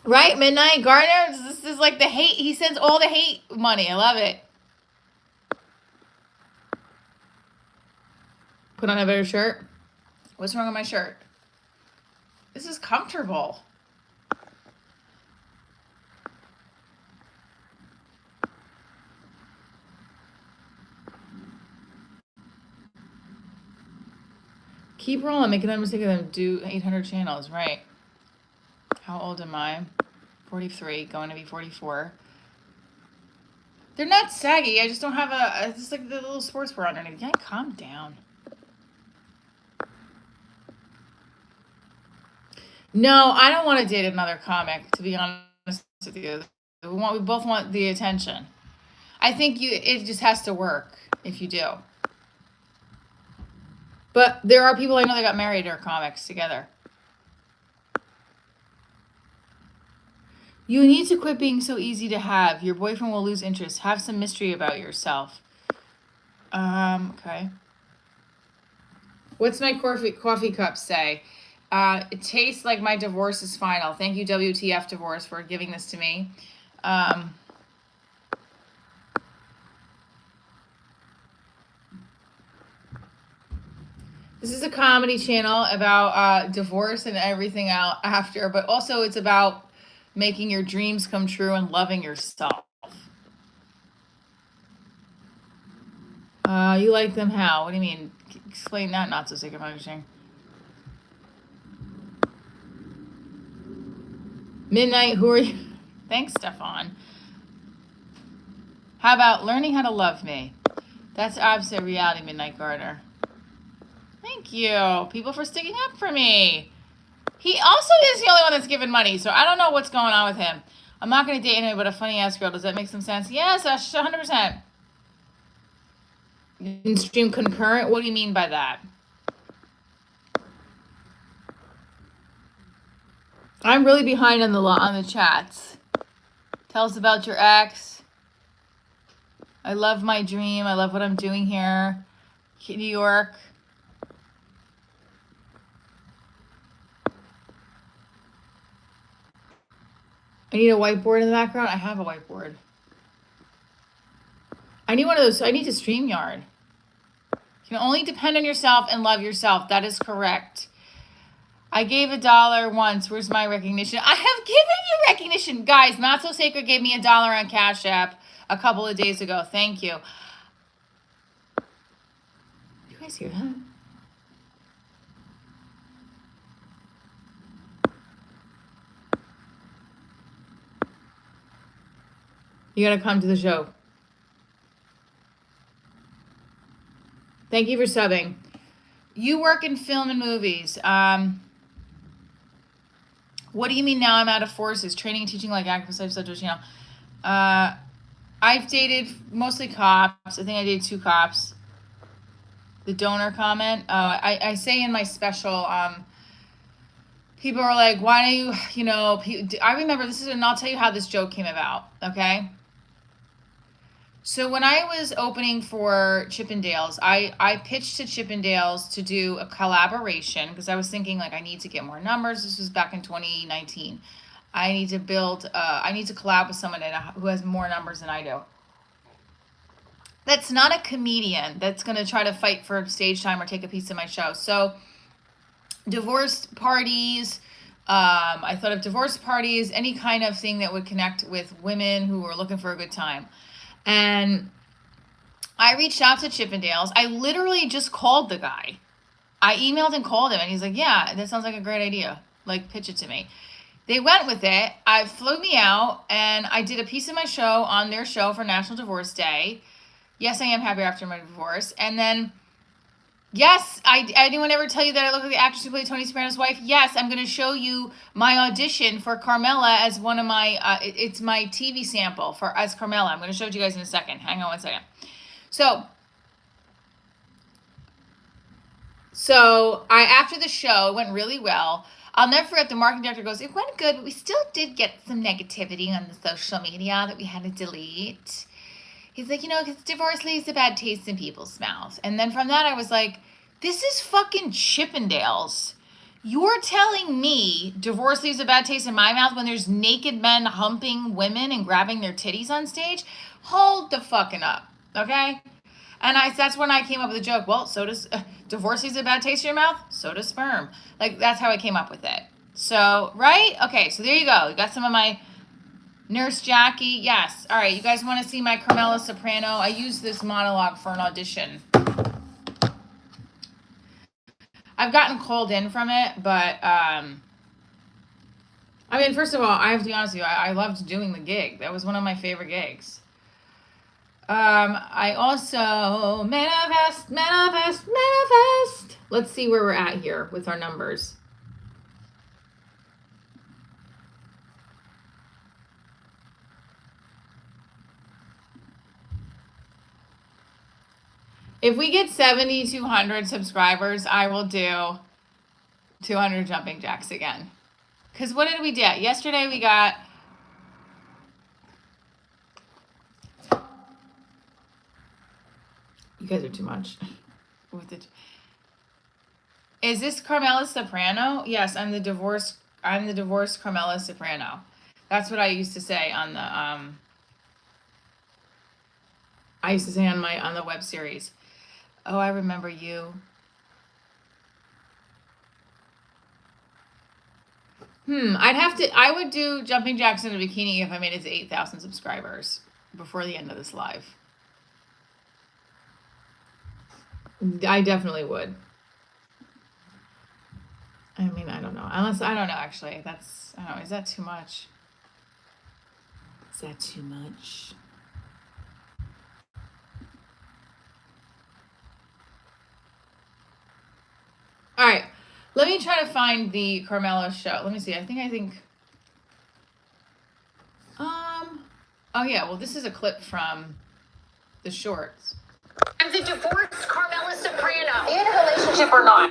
Right, Midnight Gardener? This is like the hate. He sends all the hate money. I love it. Put on a better shirt. What's wrong with my shirt? This is comfortable. Keep rolling. Making the mistake of them do 800 channels. Right. How old am I? 43. Going to be 44. They're not saggy. I just don't have it's just like the little sports bra underneath. Yeah, calm down. No, I don't want to date another comic, to be honest with you. We both want the attention. I think it just has to work if you do. But there are people I know that got married or are comics together. You need to quit being so easy to have. Your boyfriend will lose interest. Have some mystery about yourself. Okay. What's my coffee cup say? It tastes like my divorce is final. Thank you, WTF Divorce, for giving this to me. This is a comedy channel about divorce and everything out after, but also it's about making your dreams come true and loving yourself. You like them how? What do you mean? Explain that, not so sick of understanding. Midnight, who are you? Thanks, Stefan. How about learning how to love me? That's opposite reality, Midnight Garter. Thank you, people, for sticking up for me. He also is the only one that's given money, so I don't know what's going on with him. I'm not going to date anybody but a funny-ass girl. Does that make some sense? Yes, that's 100%. Stream concurrent? What do you mean by that? I'm really behind on the chats. Tell us about your ex. I love my dream. I love what I'm doing here. New York. I need a whiteboard in the background. I have a whiteboard. I need one of those. I need to StreamYard. You can only depend on yourself and love yourself. That is correct. I gave $1 once. Where's my recognition? I have given you recognition. Guys, Not So Sacred gave me $1 on Cash App a couple of days ago. Thank you. You guys hear that? You gotta come to the show. Thank you for subbing. You work in film and movies. What do you mean now I'm out of forces? Training and teaching like active subjects, you know. I've dated mostly cops. I think I dated 2 cops. The donor comment. I say in my special, people are like, why do you, I remember this is, and I'll tell you how this joke came about, okay? So when I was opening for Chippendales, I pitched to Chippendales to do a collaboration because I was thinking like I need to get more numbers. This was back in 2019. I need to collab with someone who has more numbers than I do. That's not a comedian that's going to try to fight for stage time or take a piece of my show. So divorce parties, I thought of divorce parties, any kind of thing that would connect with women who were looking for a good time. And I reached out to Chippendales. I literally just called the guy. I emailed and called him, and he's like, yeah, that sounds like a great idea. Like, pitch it to me. They went with it. I flew me out, and I did a piece of my show on their show for National Divorce Day. Yes, I am happy after my divorce. And then, yes, anyone ever tell you that I look like the actress who played Tony Soprano's wife? Yes, I'm going to show you my audition for Carmela as one of my, it's my TV sample as Carmela. I'm going to show it to you guys in a second. Hang on one second. So after the show, it went really well. I'll never forget, the marketing director goes, it went good, but we still did get some negativity on the social media that we had to delete. He's like, because divorce leaves a bad taste in people's mouths. And then from that, I was like, this is fucking Chippendales. You're telling me divorce leaves a bad taste in my mouth when there's naked men humping women and grabbing their titties on stage? Hold the fucking up, okay? And that's when I came up with a joke. Well, so does divorce leaves a bad taste in your mouth? So does sperm. Like, that's how I came up with it. So, right? Okay, so there you go. You got some of my Nurse Jackie, yes. All right, you guys want to see my Carmela Soprano? I used this monologue for an audition. I've gotten called in from it, but, first of all, I have to be honest with you, I loved doing the gig. That was one of my favorite gigs. I also, manifest. Let's see where we're at here with our numbers. If we get 7,200 subscribers, I will do 200 jumping jacks again. Because what did we get? Yesterday we got... You guys are too much. Is this Carmela Soprano? Yes, I'm the divorced Carmela Soprano. That's what I used to say on the on the web series. Oh, I remember you. I would do jumping jacks in a bikini if I made it to 8,000 subscribers before the end of this live. I definitely would. I mean, I don't know. Unless, I don't know, actually. That's, I don't know. Is that too much? Is that too much? All right. Let me try to find the Carmela show. Let me see. I think. Oh yeah. Well, this is a clip from the shorts. And the divorced Carmela Soprano. In a relationship or not?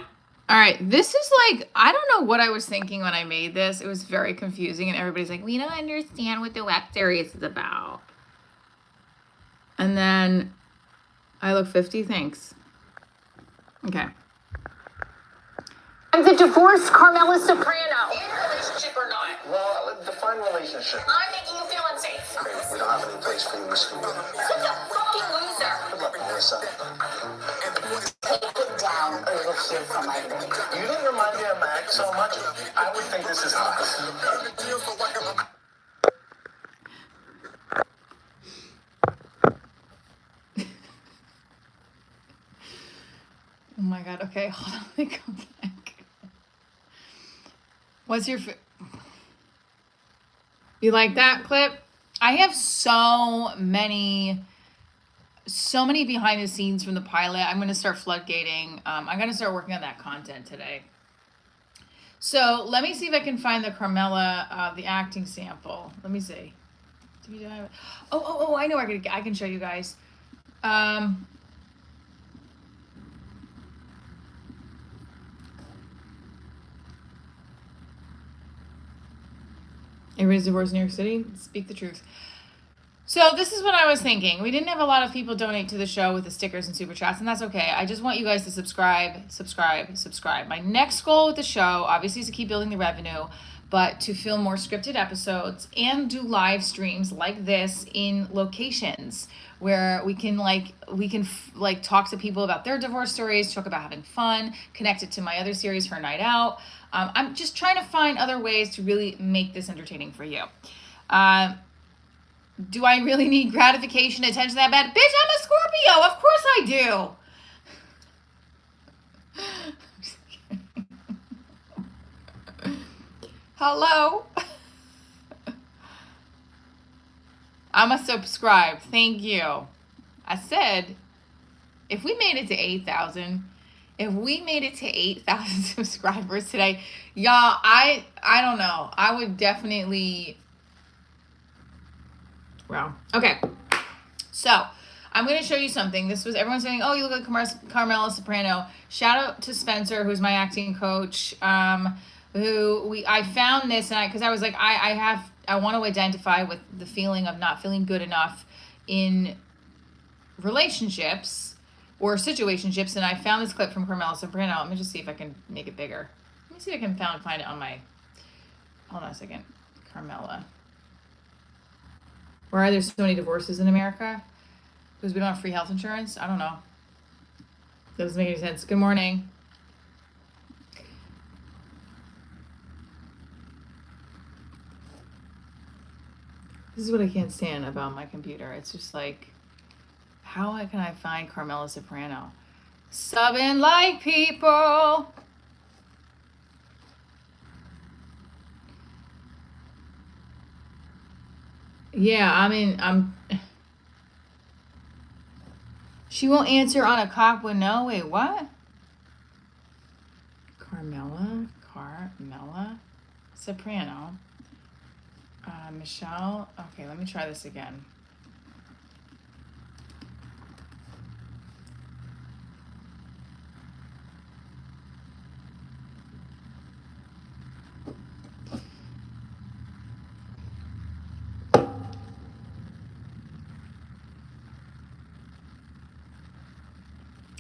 All right. This is like, I don't know what I was thinking when I made this. It was very confusing, and everybody's like, we don't understand what the web series is about. And then I look 50. Thanks. Okay. And the divorced Carmela Soprano. In a relationship or not? Well, define relationship. I'm making you feel unsafe. Great, we don't have any place for you in this community. Such a fucking loser. Good luck, Melissa. Take it down or you'll hear from my lawyer. You didn't remind me of my ex so much. I would think this is hot. Oh my God. Okay. Hold on. Let me go back. What's your You like that clip? I have so many behind the scenes from the pilot. I'm going to start floodgating. I'm going to start working on that content today. So let me see if I can find the Carmela, the acting sample. Let me see. Do you have it? Oh, I know where I can show you guys. Everybody's divorced in New York City? Speak the truth. So this is what I was thinking. We didn't have a lot of people donate to the show with the stickers and super chats, and that's okay. I just want you guys to subscribe. My next goal with the show, obviously, is to keep building the revenue, but to film more scripted episodes and do live streams like this in locations where we can talk to people about their divorce stories, talk about having fun, connect it to my other series, Her Night Out. I'm just trying to find other ways to really make this entertaining for you. Do I really need gratification, attention that bad? Bitch, I'm a Scorpio. Of course I do. Hello? I'm a subscribe. Thank you. I said, if we made it to 8,000, if we made it to 8,000 subscribers today, y'all, I don't know. I would definitely... Wow. Okay. So, I'm going to show you something. This was, everyone's saying, oh, you look like Carmela Soprano. Shout out to Spencer, who's my acting coach, I found this, and because I was like, I want to identify with the feeling of not feeling good enough in relationships or situationships, and I found this clip from Carmela Soprano. Let me just see if I can make it bigger. Let me see if I can find it on my, hold on a second, Carmela. Why are there so many divorces in America? Because we don't have free health insurance? I don't know. Doesn't make any sense. Good morning. This is what I can't stand about my computer. It's just like, how can I find Carmela Soprano? Subbing like people. Yeah, I mean, she won't answer on a cock with no. Wait, what? Carmela Soprano. Michelle. Okay, let me try this again.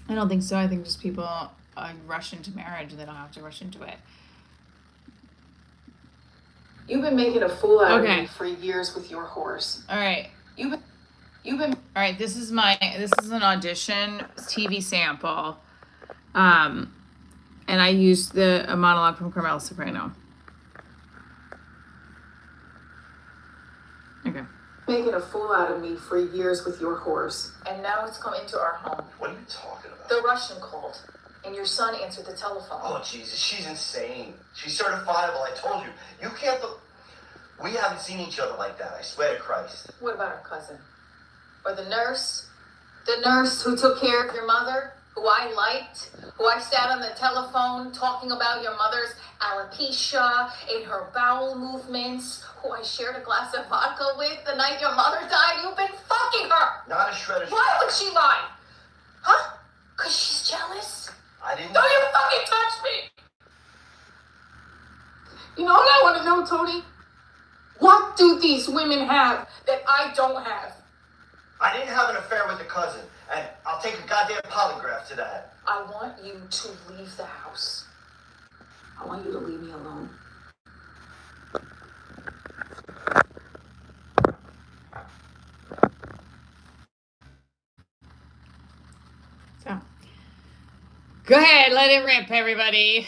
I don't think so. I think just people rush into marriage and they don't have to rush into it. You've been making a fool out of me for years with your horse. All right. You've been. All right. This is an audition TV sample, and I used a monologue from Carmela Soprano. Making a fool out of me for years with your horse. And now it's come into our home. What are you talking about? The Russian called, and your son answered the telephone. Oh, Jesus, she's insane. She's certifiable, I told you. You can't... We haven't seen each other like that, I swear to Christ. What about our cousin? Or the nurse? The nurse who took care of your mother? Who I liked? Who I sat on the telephone talking about your mother's alopecia and her bowel movements? Who I shared a glass of vodka with the night your mother died? You've been fucking her! Not a shred of... Why would she lie? Huh? 'Cause she's jealous? I didn't... Don't you fucking touch me! You know what I want to know, Tony? What do these women have that I don't have? I didn't have an affair with the cousin, and I'll take a goddamn polygraph to that. I want you to leave the house. I want you to leave me alone. So, go ahead, let it rip, everybody.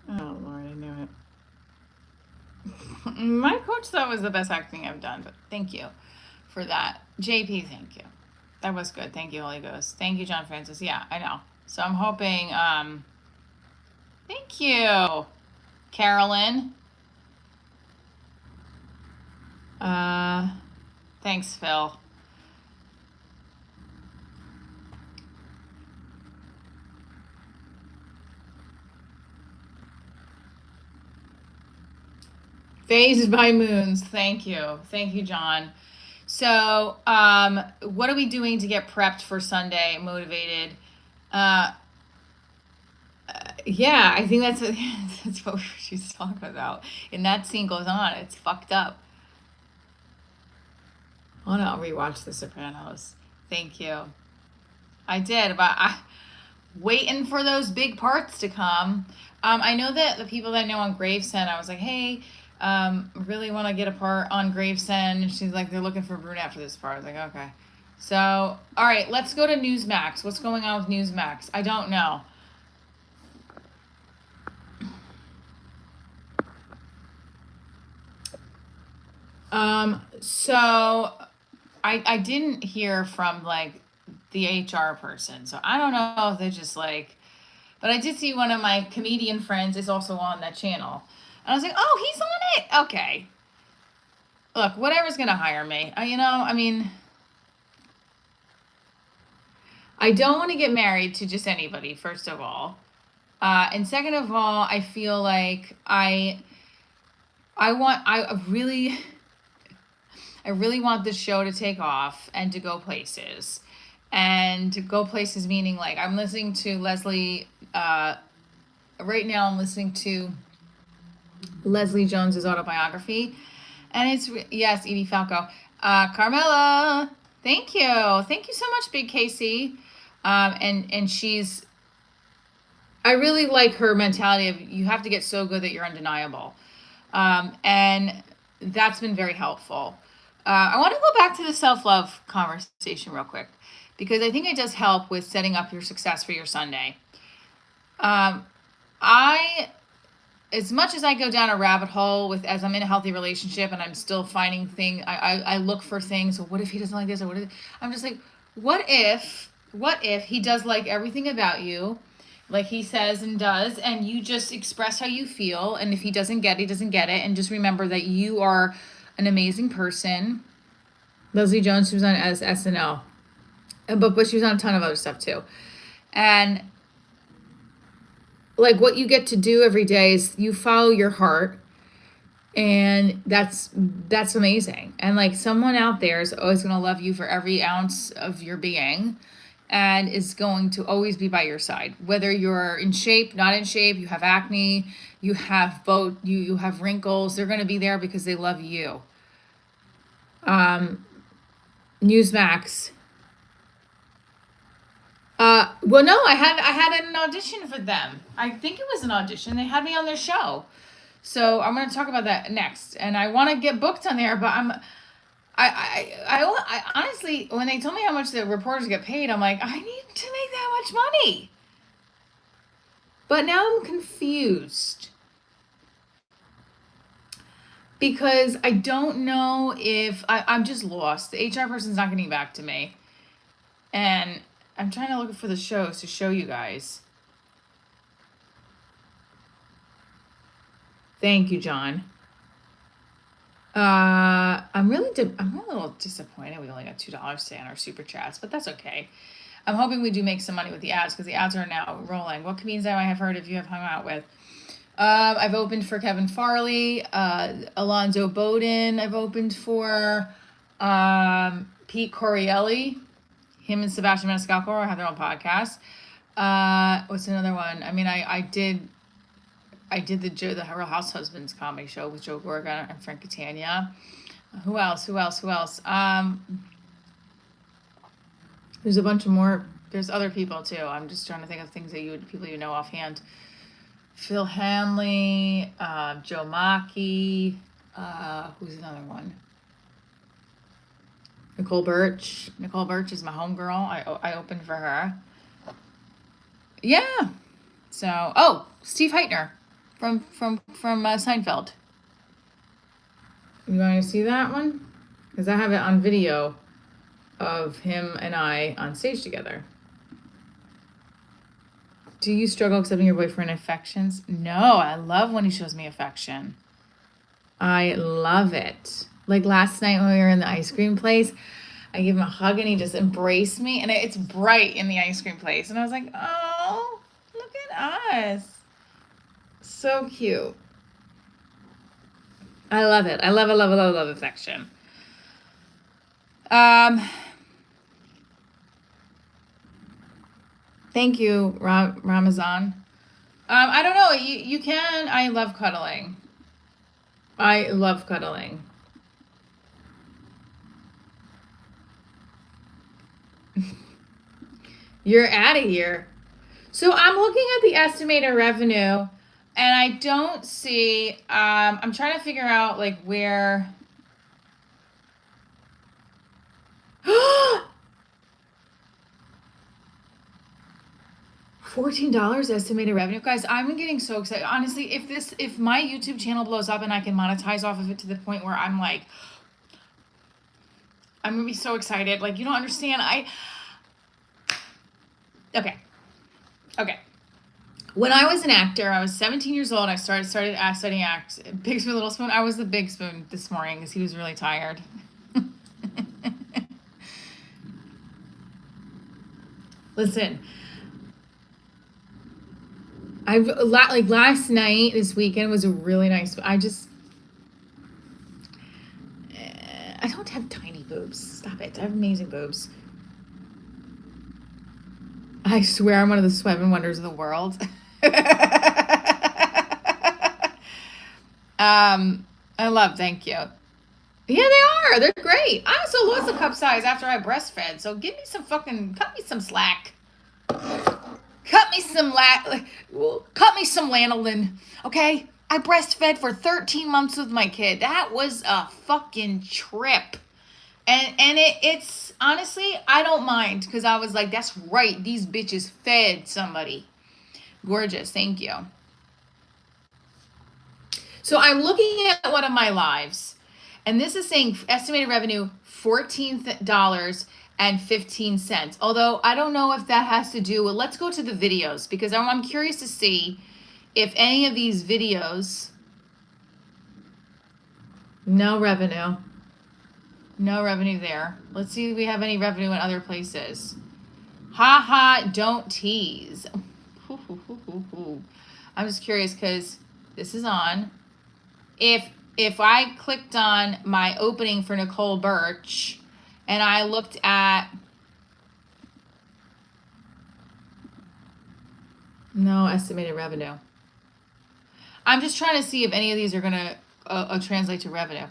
Oh, Lord, I knew it. My coach thought it was the best acting I've done, but thank you for that. JP, thank you. That was good. Thank you, Holy Ghost. Thank you, John Francis. Yeah, I know. So I'm hoping, thank you, Carolyn. Thanks, Phil. Phased by moons. Thank you. Thank you, John. So, what are we doing to get prepped for Sunday, motivated? Yeah, I think that's what she's talking about. And that scene goes on. It's fucked up. Oh no, I'll rewatch The Sopranos. Thank you. I did, but I waiting for those big parts to come. I know that the people that I know on Gravesend, I was like, hey, really want to get a part on Gravesend. And she's like, they're looking for a brunette for this part. I was like, okay. So, all right, let's go to Newsmax. What's going on with Newsmax? I don't know. So I didn't hear from like the HR person. So I don't know if they're just like, but I did see one of my comedian friends is also on that channel. And I was like, oh, he's on it? Okay. Look, whatever's going to hire me. I mean, I don't want to get married to just anybody, first of all. And second of all, I feel like I really want this show to take off and to go places. And to go places meaning like I'm listening to Leslie, right now I'm listening to Leslie Jones's autobiography. And it's, yes, Edie Falco. Carmela, thank you. Thank you so much, Big Casey. And she's, I really like her mentality of you have to get so good that you're undeniable. And that's been very helpful. I want to go back to the self-love conversation real quick, because I think it does help with setting up your success for your Sunday. As much as I go down a rabbit hole as I'm in a healthy relationship and I'm still finding things, I look for things. Well, what if he doesn't like this? Or I'm just like, what if he does like everything about you, like he says and does, and you just express how you feel. And if he doesn't get it, he doesn't get it. And just remember that you are an amazing person. Leslie Jones, she was on SNL, but she was on a ton of other stuff too. And like what you get to do every day is you follow your heart, and that's amazing. And like someone out there is always going to love you for every ounce of your being, and is going to always be by your side, whether you're in shape, not in shape, you have acne, you have you have wrinkles. They're going to be there because they love you. Newsmax. Well, no, I had an audition for them. I think it was an audition. They had me on their show. So I'm going to talk about that next. And I want to get booked on there, but I honestly, when they told me how much the reporters get paid, I'm like, I need to make that much money. But now I'm confused. because I don't know if I'm just lost. The HR person's not getting back to me. And I'm trying to look for the shows to show you guys. Thank you, John. I'm a little disappointed we only got $2 today on our super chats, but that's okay. I'm hoping we do make some money with the ads because the ads are now rolling. What comedians I have heard if you have hung out with? I've opened for Kevin Farley, Alonzo Bowden. I've opened for Pete Corielli. Him and Sebastian Maniscalco have their own podcast. What's another one? I mean, I did the Real House Husbands comedy show with Joe Gorga and Frank Catania. Who else? There's a bunch of more. There's other people too. I'm just trying to think of things that people you know offhand. Phil Hanley, Joe Maki, who's another one? Nicole Birch. Nicole Birch is my homegirl. I opened for her. Yeah. So, Steve Heitner from Seinfeld. You want to see that one? Because I have it on video of him and I on stage together. Do you struggle accepting your boyfriend affections? No, I love when he shows me affection. I love it. Like last night when we were in the ice cream place, I gave him a hug and he just embraced me. And it's bright in the ice cream place. And I was like, oh, look at us. So cute. I love it. I love affection. Thank you, Ramazan. I don't know. You can. I love cuddling. You're out of here. So I'm looking at the estimated revenue, and I don't see. I'm trying to figure out like where. $14 estimated revenue. Guys, I'm getting so excited. Honestly, if my YouTube channel blows up and I can monetize off of it to the point where I'm like, I'm gonna be so excited. Like, you don't understand. Okay. When I was an actor, I was 17 years old. I started studying act. Big Spoon, Little Spoon. I was the Big Spoon this morning because he was really tired. Listen. Last night, this weekend was a really nice. I don't have tiny boobs. Stop it. I have amazing boobs. I swear I'm one of the 7 wonders of the world. Thank you. Yeah, they are. They're great. I also lost the cup size after I breastfed. So cut me some slack. Cut me some lanolin, okay? I breastfed for 13 months with my kid. That was a fucking trip. And it's honestly, I don't mind because I was like, that's right. These bitches fed somebody. Gorgeous. Thank you. So I'm looking at one of my lives, and this is saying estimated revenue $14.15. Although I don't know if that has to do with, let's go to the videos because I'm curious to see if any of these videos, no revenue there. Let's see if we have any revenue in other places. Don't tease. I'm just curious because this is on. If I clicked on my opening for Nicole Birch and I looked at no estimated revenue. I'm just trying to see if any of these are going to translate to revenue.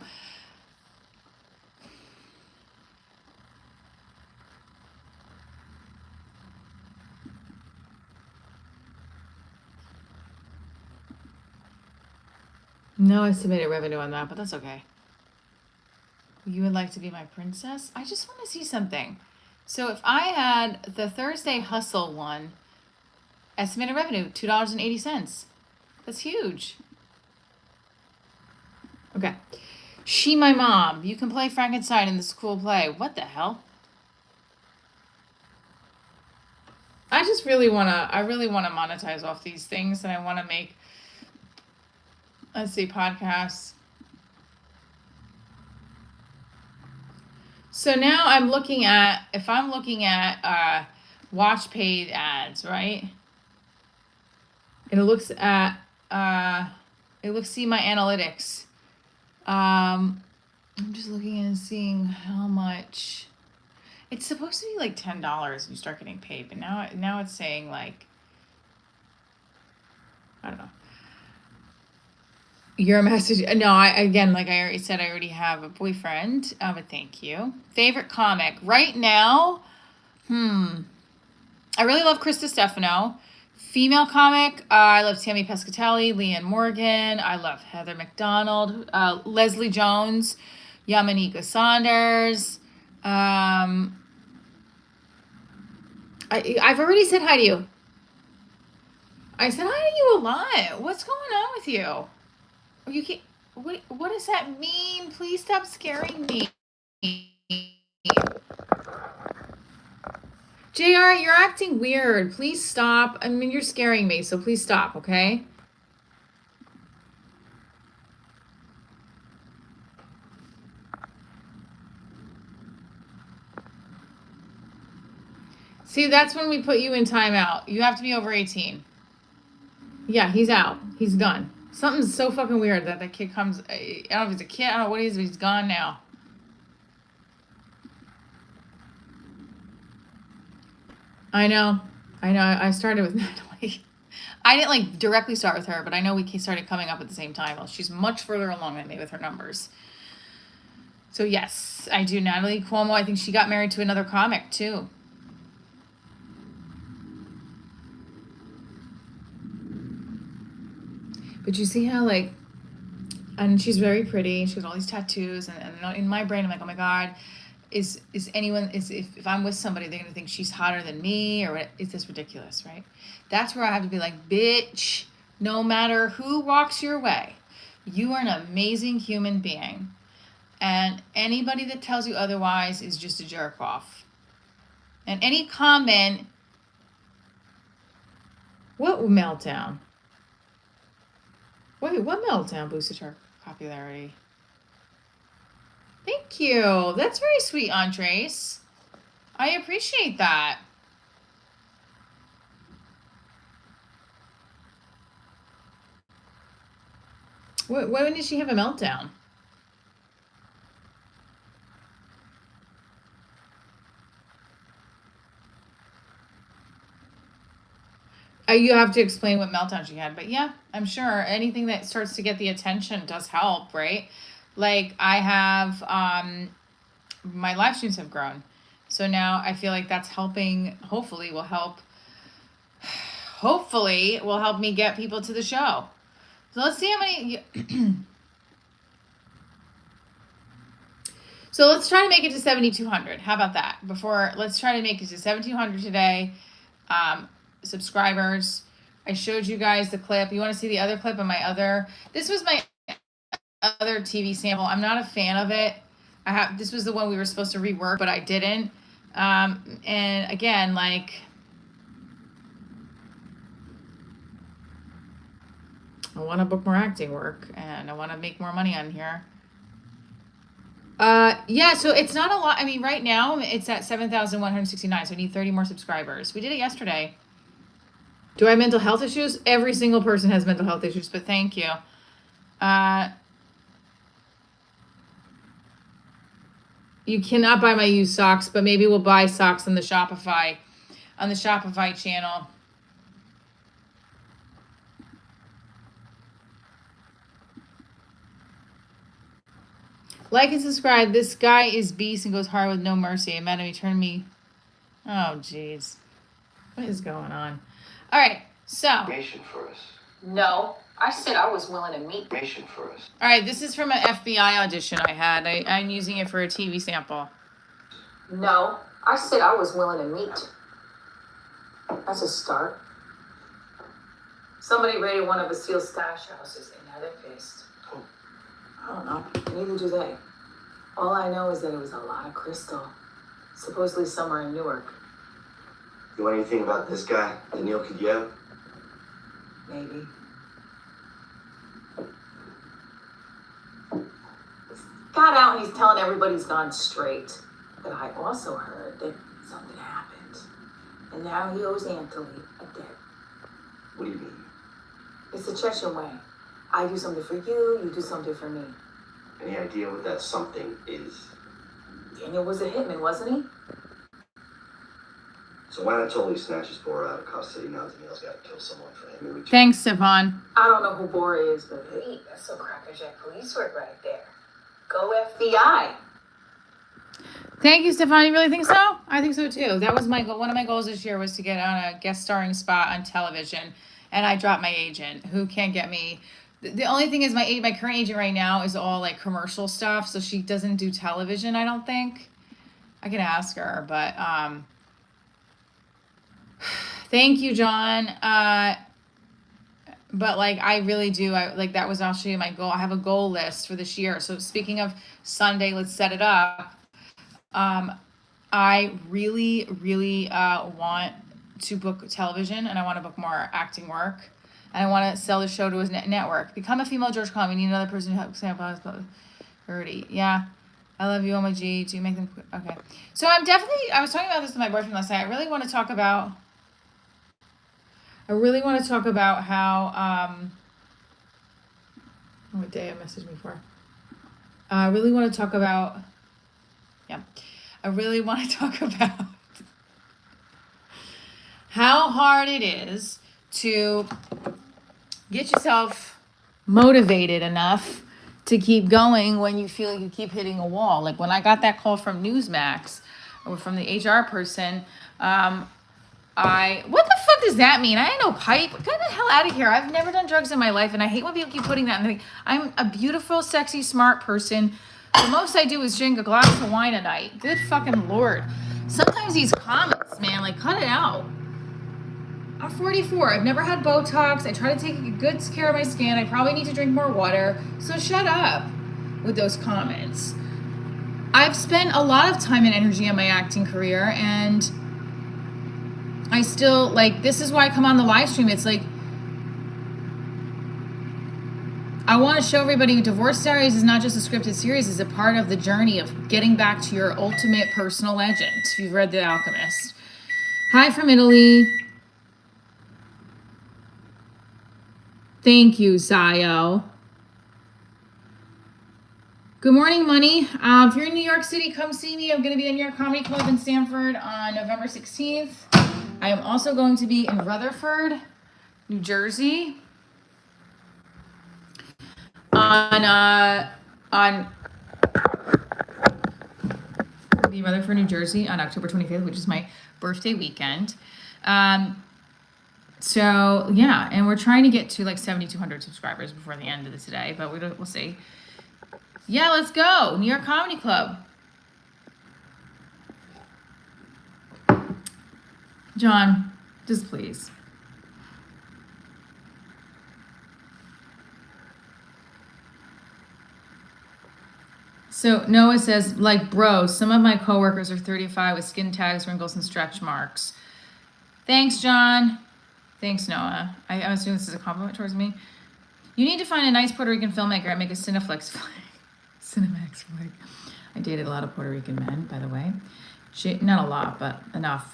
No estimated revenue on that, but that's okay. You would like to be my princess? I just want to see something. So if I had the Thursday Hustle one, estimated revenue, $2.80. That's huge. Okay. She my mom. You can play Frankenstein in the school play. What the hell? I really wanna monetize off these things, and I wanna make, let's see, podcasts. So now I'm looking at, if I'm looking at watch paid ads, right? And it looks at see my analytics. I'm just looking and seeing how much. It's supposed to be like $10 and you start getting paid, but now it's saying like, I don't know. Your message. No, like I already said, I already have a boyfriend. But thank you. Favorite comic right now. I really love Krista Stefano. Female comic, I love Tammy Pescatelli, Leanne Morgan. I love Heather McDonald, Leslie Jones, Yamanika Saunders. I've already said hi to you. I said hi to you a lot. What's going on with you? You can't. What does that mean? Please stop scaring me. JR, you're acting weird. Please stop. I mean, you're scaring me, so please stop, okay? See, that's when we put you in timeout. You have to be over 18. Yeah, he's out. He's done. Something's so fucking weird that kid comes. I don't know if he's a kid. I don't know what he is, but he's gone now. I know. I started with Natalie. I didn't like directly start with her, but I know we started coming up at the same time. Well, she's much further along than me with her numbers. So yes, I do. Natalie Cuomo. I think she got married to another comic too. But you see how like, and she's very pretty. She's got all these tattoos, and in my brain, I'm like, oh my god, is anyone if I'm with somebody, they're gonna think she's hotter than me, or what? Is this ridiculous, right? That's where I have to be like, bitch. No matter who walks your way, you are an amazing human being, and anybody that tells you otherwise is just a jerk off. And any comment, what meltdown? Wait, what meltdown boosted her popularity? Thank you. That's very sweet, Andres. I appreciate that. When did she have a meltdown? You have to explain what meltdown she had, but yeah, I'm sure anything that starts to get the attention does help, right? Like I have, my live streams have grown, so now I feel like that's helping. Hopefully, will help me get people to the show. So let's see how many. So let's try to make it to 7,200. How about that? Let's try to make it to 7,200 today. Subscribers. I showed you guys the clip. You want to see the other clip of my other? This was my other TV sample. I'm not a fan of it. This was the one we were supposed to rework, but I didn't. And again, like, I want to book more acting work, and I want to make more money on here. Yeah, so it's not a lot. I mean, right now it's at 7,169, so I need 30 more subscribers. We did it yesterday. Do I have mental health issues? Every single person has mental health issues, but thank you. You cannot buy my used socks, but maybe we'll buy socks on the Shopify channel. Like and subscribe. This guy is beast and goes hard with no mercy. I met him. He turned me. Oh, jeez. What is going on? All right, so. Information for us. No, I said I was willing to meet. Information for us. All right, this is from an FBI audition I had. I'm using it for a TV sample. No, I said I was willing to meet. That's a start. Somebody raided one of Basile's stash houses and now they're pissed. Who? I don't know. Neither do they. All I know is that it was a lot of crystal. Supposedly somewhere in Newark. You know anything about this guy, Daniil Kudyev? Maybe. Got out and he's telling everybody he's gone straight. But I also heard that something happened. And now he owes Anthony a debt. What do you mean? It's the Chechen way. I do something for you, you do something for me. Any idea what that something is? Daniel was a hitman, wasn't he? So why not totally snatch his board out of custody now Daniil's got to kill someone for him in return? Thanks, Stefan. I don't know who Bora is, but hey, that's some crackerjack police work right there. Go FBI. Thank you, Stefan. You really think so? I think so too. That was my goal. One of my goals this year was to get on a guest starring spot on television, and I dropped my agent, who can't get me. The only thing is my current agent right now is all like commercial stuff, so she doesn't do television. I don't think. I can ask her, but thank you, John. But like I really do. That was actually my goal. I have a goal list for this year. So speaking of Sunday, let's set it up. I really, really want to book television, and I want to book more acting work, and I want to sell the show to his network. Become a female George Clooney. We need another person who helps example. 30. Yeah. I love you, oh my G. Do you make them okay? So I was talking about this with my boyfriend last night. I really want to talk about how what day I messaged me for. I really want to talk about how hard it is to get yourself motivated enough to keep going when you feel like you keep hitting a wall. Like when I got that call from Newsmax or from the HR person, what the fuck does that mean? I ain't no pipe. Get the hell out of here. I've never done drugs in my life, and I hate when people keep putting that in the, I'm a beautiful, sexy, smart person. The most I do is drink a glass of wine a night. Good fucking Lord. Sometimes these comments, man, like cut it out. I'm 44. I've never had Botox. I try to take good care of my skin. I probably need to drink more water. So shut up with those comments. I've spent a lot of time and energy on my acting career, and I still, like, this is why I come on the live stream. It's like, I want to show everybody Divorce Diaries is not just a scripted series. It's a part of the journey of getting back to your ultimate personal legend. If you've read The Alchemist. Hi from Italy. Thank you, Sayo. Good morning, Money. If you're in New York City, come see me. I'm going to be at New York Comedy Club in Stamford on November 16th. I am also going to be in Rutherford, New Jersey on Rutherford, New Jersey on October 25th, which is my birthday weekend. So yeah, and we're trying to get to like 7,200 subscribers before the end of the today, but we'll see. Yeah, let's go. New York Comedy Club. John, just please. So Noah says, like, bro, some of my coworkers are 35 with skin tags, wrinkles, and stretch marks. Thanks, John. Thanks, Noah. I'm assuming this is a compliment towards me. You need to find a nice Puerto Rican filmmaker and make a Cineflex flick. Cinemax flick. I dated a lot of Puerto Rican men, by the way. Not a lot, but enough.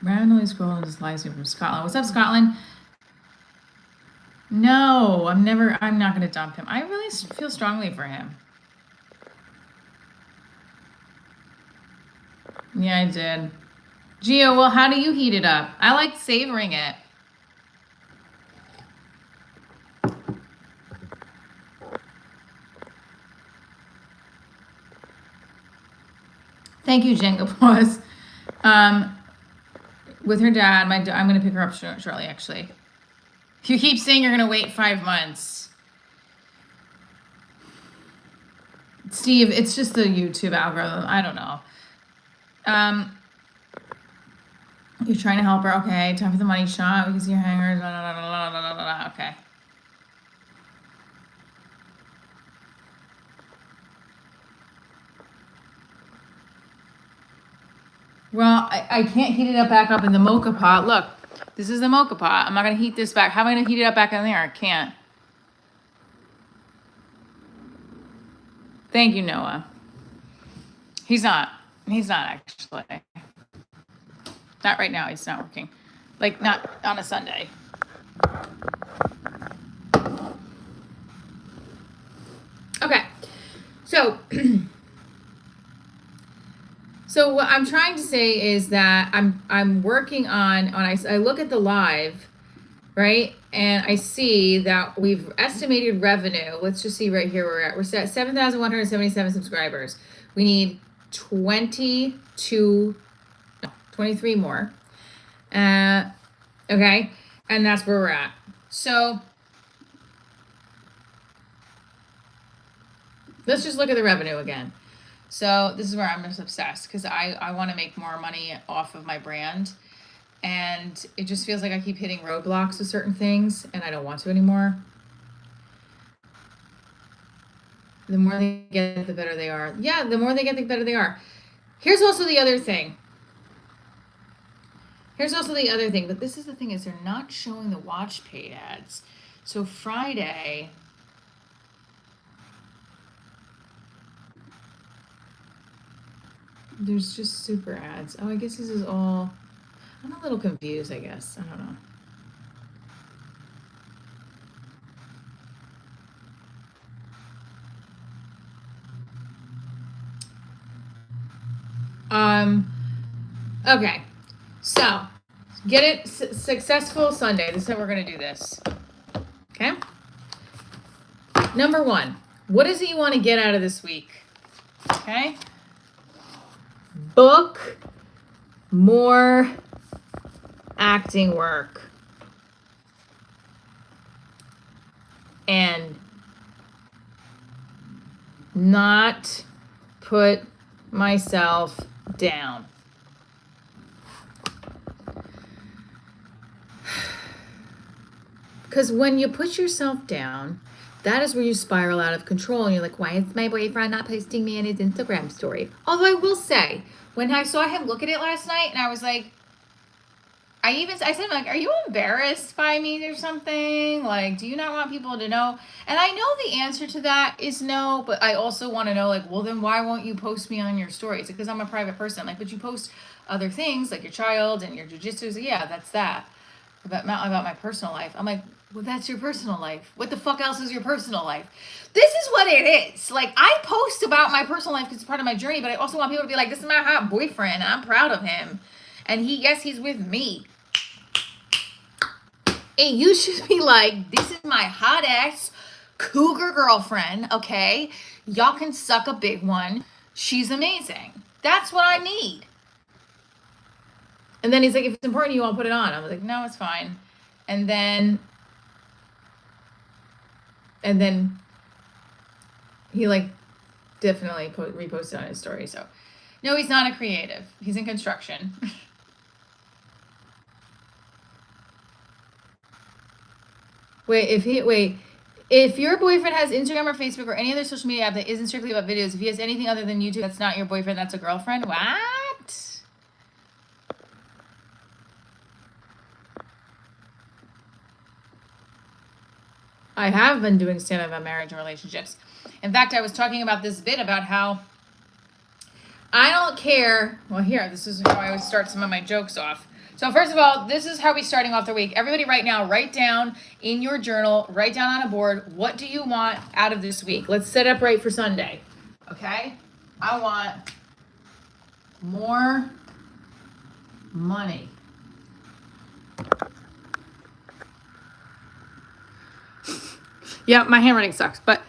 Randomly scrolling this live stream from Scotland. What's up, Scotland? No, I'm not going to dump him. I really feel strongly for him. Yeah, I did. Gio, well, how do you heat it up? I like savoring it. Thank you, Jenga Paws. With her dad, I'm going to pick her up shortly, actually. You keep saying you're going to wait 5 months. Steve, it's just the YouTube algorithm. I don't know. You're trying to help her. Okay, time for the money shot. We can see your hangers. Blah, blah, blah, blah, blah, blah, blah. Okay. Well, I can't heat it up back up in the mocha pot. Look, this is the mocha pot. I'm not going to heat this back. How am I going to heat it up back in there? I can't. Thank you, Noah. He's not actually. Not right now. He's not working. Like, not on a Sunday. Okay. So, so what I'm trying to say is that I'm working on I look at the live, right? And I see that we've estimated revenue. Let's just see right here where we're at. We're at 7,177 subscribers. We need 23 more. Okay. And that's where we're at. So let's just look at the revenue again. So this is where I'm just obsessed because I want to make more money off of my brand. And it just feels like I keep hitting roadblocks with certain things and I don't want to anymore. The more they get, the better they are. Yeah, the more they get, the better they are. Here's also the other thing. But this is the thing is they're not showing the watch paid ads. So Friday, there's just super ads. Oh, I guess this is all, I'm a little confused, I guess. I don't know. Okay. So, get it successful Sunday. This is how we're going to do this. Okay? Number 1, what is it you want to get out of this week? Okay? Book more acting work. And not put myself down. Because when you put yourself down, that is where you spiral out of control. And you're like, why is my boyfriend not posting me in his Instagram story? Although I will say, when I saw him look at it last night, and I was like, I said, like, are you embarrassed by me or something? Like, do you not want people to know? And I know the answer to that is no, but I also want to know, like, well, then why won't you post me on your stories? Because I'm a private person. Like, but you post other things, like your child and your jujitsu. Yeah, that's that. About my personal life. I'm like, well, that's your personal life. What the fuck else is your personal life? This is what it is. Like, I post about my personal life because it's part of my journey, but I also want people to be like, this is my hot boyfriend, and I'm proud of him. And he's with me. And you should be like, this is my hot ass cougar girlfriend, okay? Y'all can suck a big one. She's amazing. That's what I need. And then he's like, if it's important to you, I'll put it on. I was like, no, it's fine. And then he like definitely reposted on his story. So no, he's not a creative. He's in construction. If your boyfriend has Instagram or Facebook or any other social media app that isn't strictly about videos, if he has anything other than YouTube that's not your boyfriend, that's a girlfriend? What? I have been doing stand-up on marriage and relationships. In fact, I was talking about this bit about how I don't care. Well, here, this is how I always start some of my jokes off. So first of all, this is how we're starting off the week. Everybody right now, write down in your journal, write down on a board, what do you want out of this week? Let's set up right for Sunday, okay? I want more money. Yeah, my handwriting sucks, but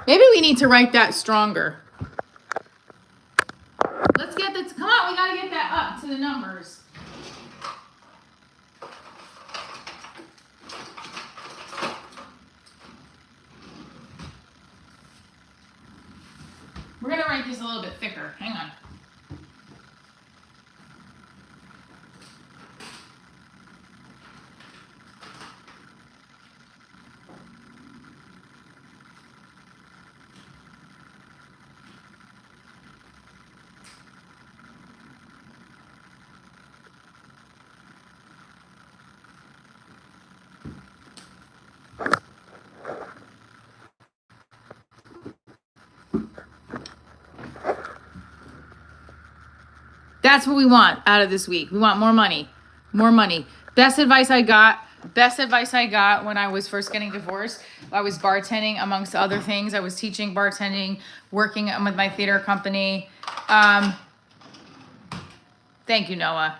maybe we need to write that stronger. Let's get this, come on, we gotta get that up to the numbers. We're gonna write this a little bit thicker. Hang on. That's what we want out of this week. We want more money. More money. Best advice I got when I was first getting divorced. I was bartending, amongst other things. I was teaching bartending, working with my theater company. Thank you, Noah.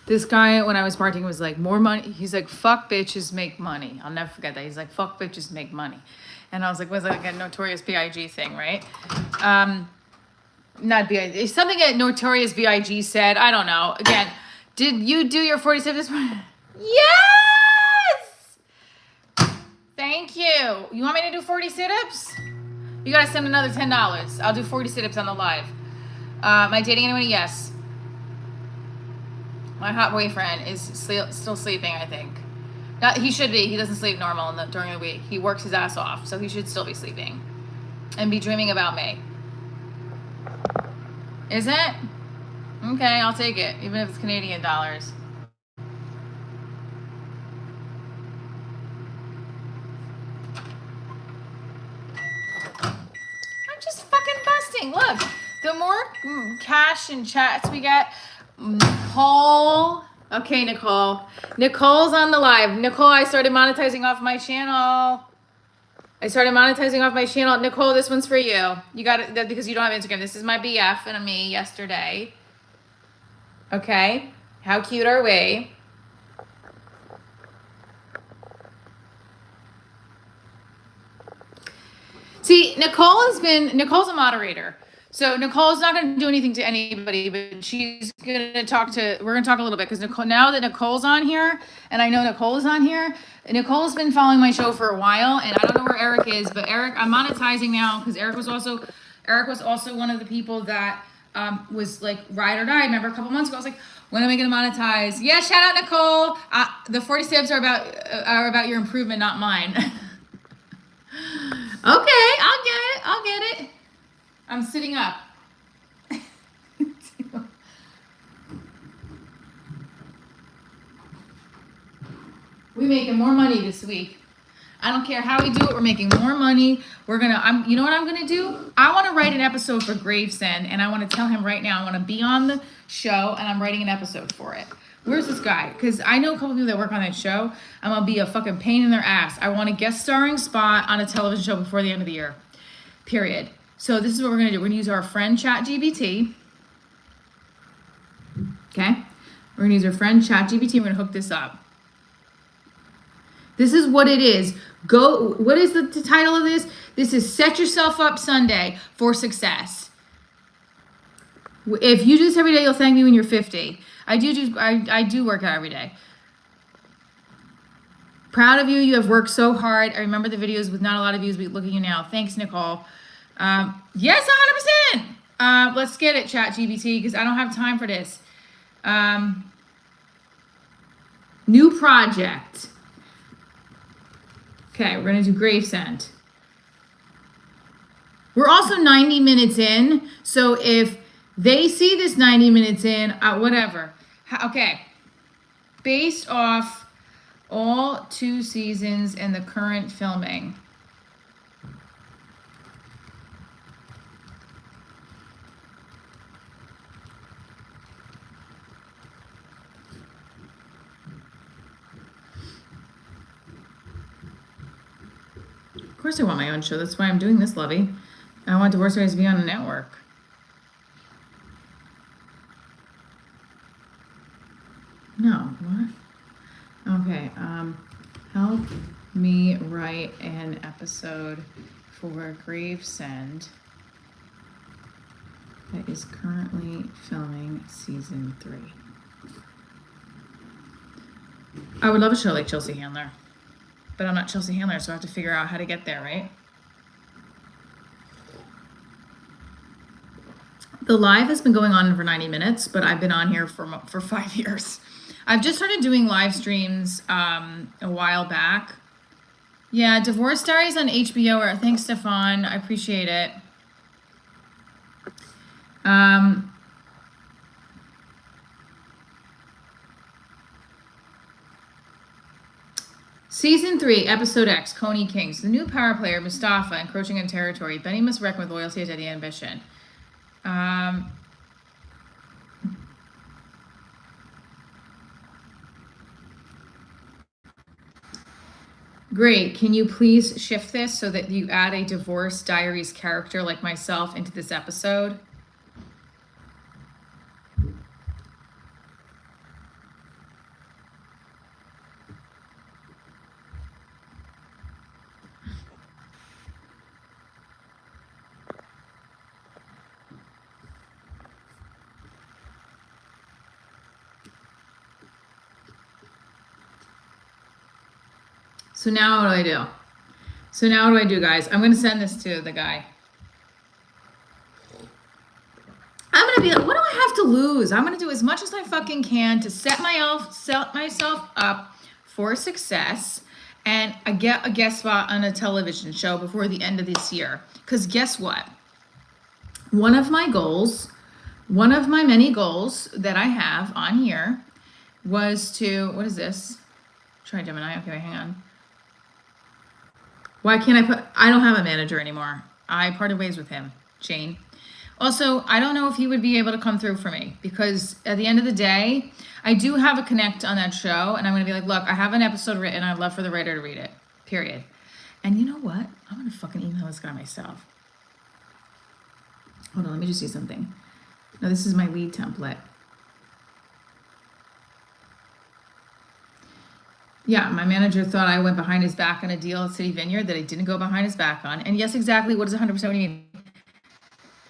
This guy, when I was bartending, was like, more money. He's like, fuck bitches, make money. I'll never forget that. He's like, fuck bitches, make money. And I was like, was like a Notorious B.I.G. thing, right? Not B.I.G. It's something that Notorious B.I.G. said. I don't know. Again, did you do your 47 this morning? Yes! Thank you. You want me to do 40 sit-ups? You gotta send another $10. I'll do 40 sit-ups on the live. Am I dating anyone? Yes. My hot boyfriend is still sleeping, I think. He should be. He doesn't sleep normal during the week. He works his ass off, so he should still be sleeping. And be dreaming about me. Is it? Okay, I'll take it, even if it's Canadian dollars. I'm just fucking busting. Look, the more cash and chats we get, Nicole. Okay, Nicole. Nicole's on the live. Nicole, I started monetizing off my channel. Nicole, this one's for you. You got it because you don't have Instagram. This is my BF and me yesterday. Okay. How cute are we? See, Nicole's a moderator. So Nicole's not going to do anything to anybody, but she's going to we're going to talk a little bit because now that Nicole's on here, and I know Nicole is on here, Nicole's been following my show for a while, and I don't know where Eric is, but Eric, I'm monetizing now because Eric was also one of the people that was like ride or die. Remember a couple months ago, I was like, when am I going to monetize? Yeah, shout out Nicole. The 40 steps are about your improvement, not mine. Okay, I'll get it. I'm sitting up. We're making more money this week. I don't care how we do it. We're making more money. You know what I'm gonna do? I want to write an episode for Gravesend, and I want to tell him right now I want to be on the show, and I'm writing an episode for it. Where's this guy? Because I know a couple people that work on that show. I'm gonna be a fucking pain in their ass. I want a guest starring spot on a television show before the end of the year. Period. So this is what we're going to do. We're going to use our friend ChatGPT. Okay? We're going to use our friend ChatGPT. We're going to hook this up. This is what it is. What is the title of this? This is Set Yourself Up Sunday for Success. If you do this every day, you'll thank me when you're 50. I do work out every day. Proud of you. You have worked so hard. I remember the videos with not a lot of views. Look at you now. Thanks, Nicole. Yes, 100%. Let's get it, ChatGPT, because I don't have time for this. New project. Okay, we're going to do Gravesend. We're also 90 minutes in, so if they see this 90 minutes in, whatever. Okay. Based off all 2 seasons and the current filming. Of course I want my own show. That's why I'm doing this, Lovey. I want Divorce Diaries to be on a network. No, what? Okay, help me write an episode for Gravesend that is currently filming season 3. I would love a show like Chelsea Handler, but I'm not Chelsea Handler, so I have to figure out how to get there, right? The live has been going on for 90 minutes, but I've been on here for 5 years. I've just started doing live streams a while back. Yeah, Divorce Diaries on HBO. Thanks, Stefan. I appreciate it. Season 3, Episode X, Coney Kings. The new power player, Mustafa, encroaching on territory. Benny must reckon with loyalty to the ambition. Great. Can you please shift this so that you add a Divorce Diaries character like myself into this episode? So now what do I do? So now what do I do, guys? I'm going to send this to the guy. I'm going to be like, what do I have to lose? I'm going to do as much as I fucking can to set myself up for success. And I get a guest spot on a television show before the end of this year. Because guess what? One of my many goals that I have on here was to, what is this? Try Gemini. Okay, wait, hang on. Why can't I don't have a manager anymore. I parted ways with him, Jane. Also, I don't know if he would be able to come through for me because at the end of the day, I do have a connect on that show and I'm going to be like, look, I have an episode written. I'd love for the writer to read it, period. And you know what? I'm going to fucking email this guy myself. Hold on, let me just see something. No, this is my lead template. Yeah, my manager thought I went behind his back on a deal at City Vineyard that I didn't go behind his back on. And yes, exactly. What does 100%? What do you mean?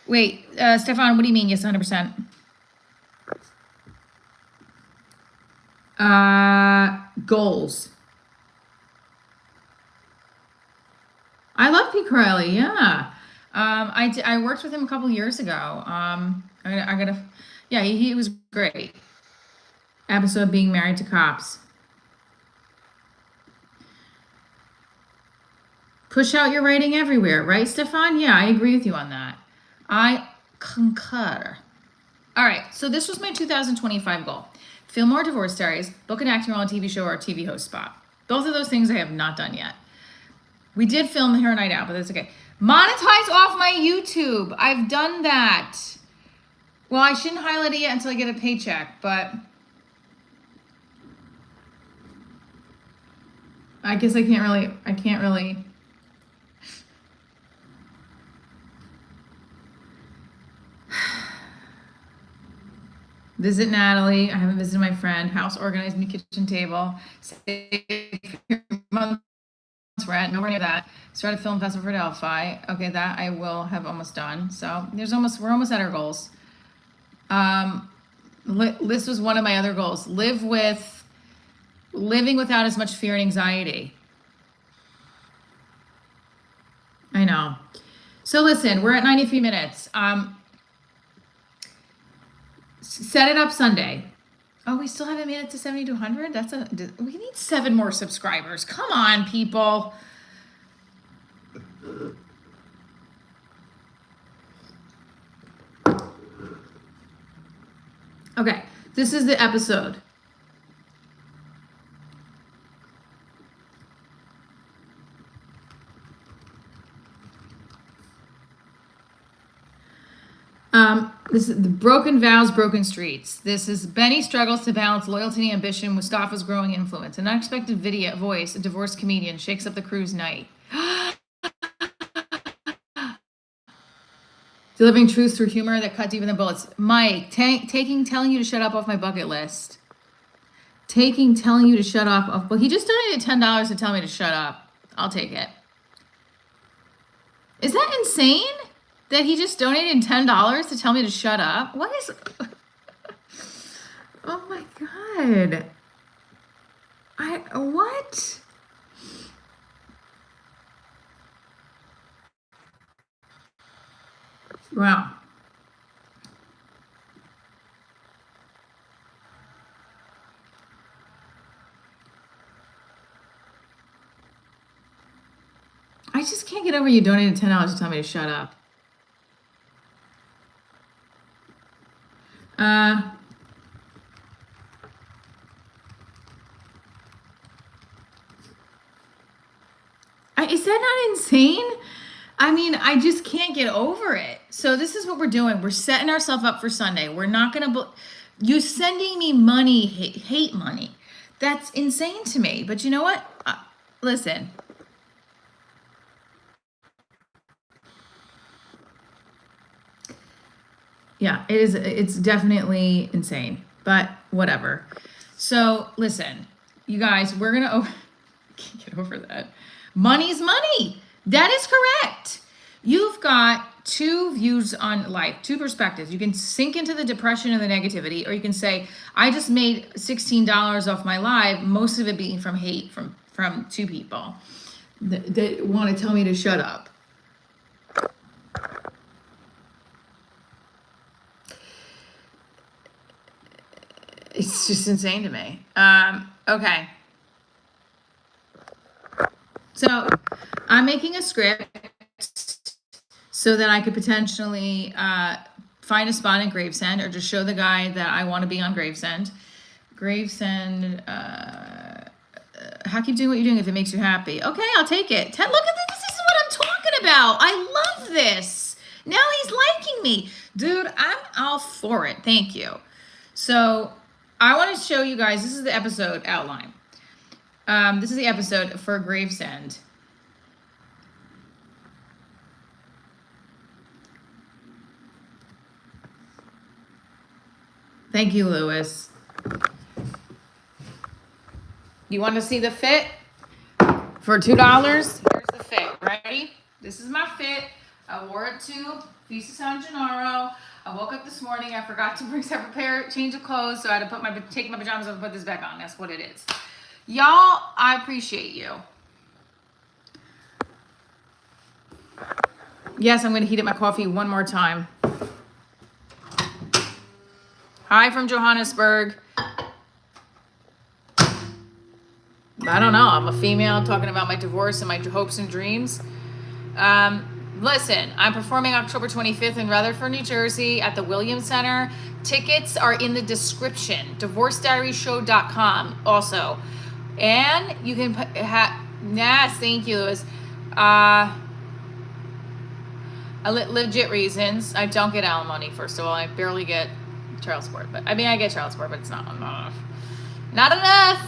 Wait, Stefan, what do you mean? Yes, 100%. Goals. I love Pete Crowley. Yeah. I worked with him a couple years ago. Yeah, he was great. Episode being married to cops. Push out your writing everywhere, right, Stefan? Yeah, I agree with you on that. I concur. All right, so this was my 2025 goal. Film more Divorce Diaries, book an acting role on a TV show or a TV host spot. Both of those things I have not done yet. We did film Hair Night Out, but that's okay. Monetize off my YouTube. I've done that. Well, I shouldn't highlight it yet until I get a paycheck, but I guess I can't really. Visit Natalie. I haven't visited my friend. House organized, new kitchen table. Save your month's rent. Nowhere near that. Start a film festival for Delphi. Okay, that I will have almost done. So we're almost at our goals. This was one of my other goals. Living without as much fear and anxiety. I know. So listen, we're at 93 minutes. Set it up Sunday. Oh, we still haven't made it to 70 to 100? We need 7 more subscribers. Come on, people. Okay, this is the episode. This is the broken vows, broken streets. This is Benny struggles to balance loyalty and ambition, Mustafa's growing influence. An unexpected voice, a divorced comedian, shakes up the crew's night. Delivering truths through humor that cut deeper than bullets. Mike, telling you to shut up off my bucket list. Telling you to shut up. Well, he just donated $10 to tell me to shut up. I'll take it. Is that insane? That he just donated $10 to tell me to shut up? What is... Oh my God. What? Wow. I just can't get over you donated $10 to tell me to shut up. Is that not insane? I mean, I just can't get over it. So this is what we're doing. We're setting ourselves up for Sunday. We're not going to... You sending me money, hate money. That's insane to me. But you know what? Listen. Yeah, it is. It's definitely insane. But whatever. So listen, you guys, we're going to... I can't get over that. Money's money. That is correct. You've got two views on life, two perspectives. You can sink into the depression and the negativity, or you can say, I just made $16 off my live, most of it being from hate from two people that want to tell me to shut up. It's just insane to me. Okay. So I'm making a script so that I could potentially find a spot in Gravesend, or just show the guy that I want to be on Gravesend. Gravesend, how keep doing what you're doing if it makes you happy? Okay, I'll take it. Look at this. This is what I'm talking about. I love this. Now he's liking me. Dude, I'm all for it. Thank you. So I want to show you guys, this is the episode outline. This is the episode for Gravesend. Thank you, Lewis. You want to see the fit? For $2, here's the fit. Ready? This is my fit. I wore it to Feast of San Gennaro. I woke up this morning. I forgot to bring separate change of clothes, so I had to take my pajamas off and put this back on. That's what it is. Y'all, I appreciate you. Yes, I'm going to heat up my coffee one more time. Hi from Johannesburg. I don't know. I'm a female talking about my divorce and my hopes and dreams. Listen, I'm performing October 25th in Rutherford, New Jersey at the Williams Center. Tickets are in the description. DivorceDiariesShow.com also. And you can yes, thank you, Lewis. Legit reasons. I don't get alimony, first of all. I barely get child support. But I mean, I get child support, but it's not enough. Not enough,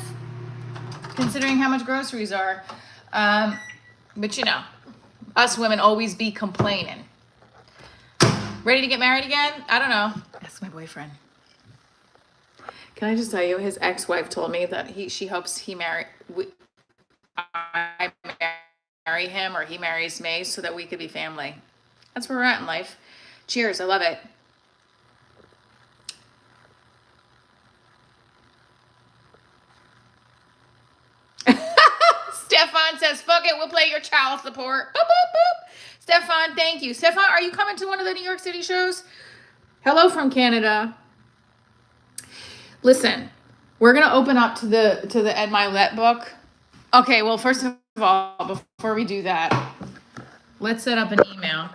considering how much groceries are. But you know, us women always be complaining. Ready to get married again? I don't know. Ask my boyfriend. Can I just tell you, his ex-wife told me that she hopes I marry him, or he marries me, so that we could be family. That's where we're at in life. Cheers. I love it. Stefan says, fuck it, we'll play your child support. Boop, boop, boop. Stefan, thank you. Stefan, are you coming to one of the New York City shows? Hello from Canada. Listen, we're going to open up to the Ed Milet book. Okay, well, first of all, before we do that, let's set up an email.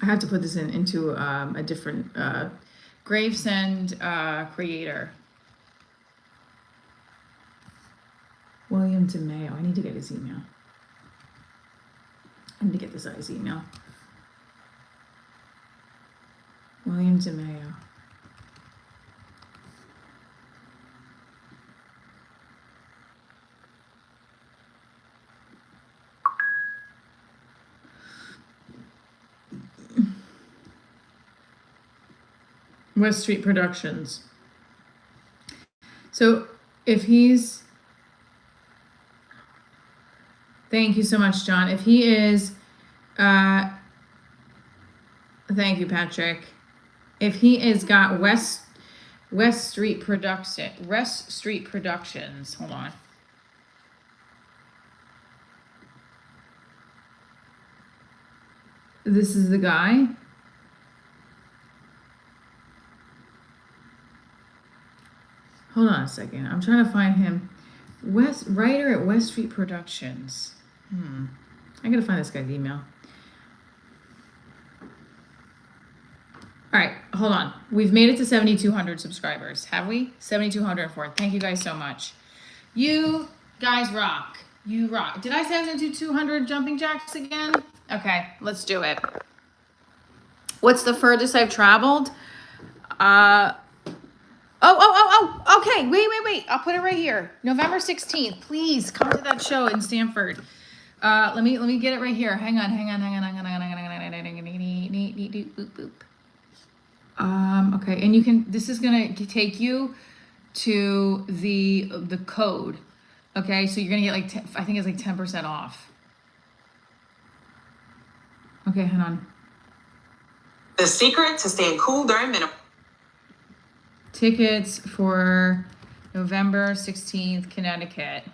I have to put this into a different Gravesend creator. William DeMayo. I need to get his email. I need to get this guy's email. William DeMayo. West Street Productions. So if he's, thank you so much, John. If he is Thank you, Patrick. If he is got West Street Productions. Hold on. This is the guy. Hold on a second. I'm trying to find him. Writer at West Street Productions. I gotta find this guy's email. All right, hold on. We've made it to 7,200 subscribers. Have we? 7,204. Thank you guys so much. You guys rock. You rock. Did I say I was gonna do 200 jumping jacks again? Okay, let's do it. What's the furthest I've traveled? Okay. Wait. I'll put it right here. November 16th. Please come to that show in Stanford. Let me get it right here. Hang on. Okay, and this is gonna take you to the code. Okay, so you're gonna get I think it's like 10% off. Okay, hang on. The secret to staying cool during menopause. Tickets for November 16th, Connecticut.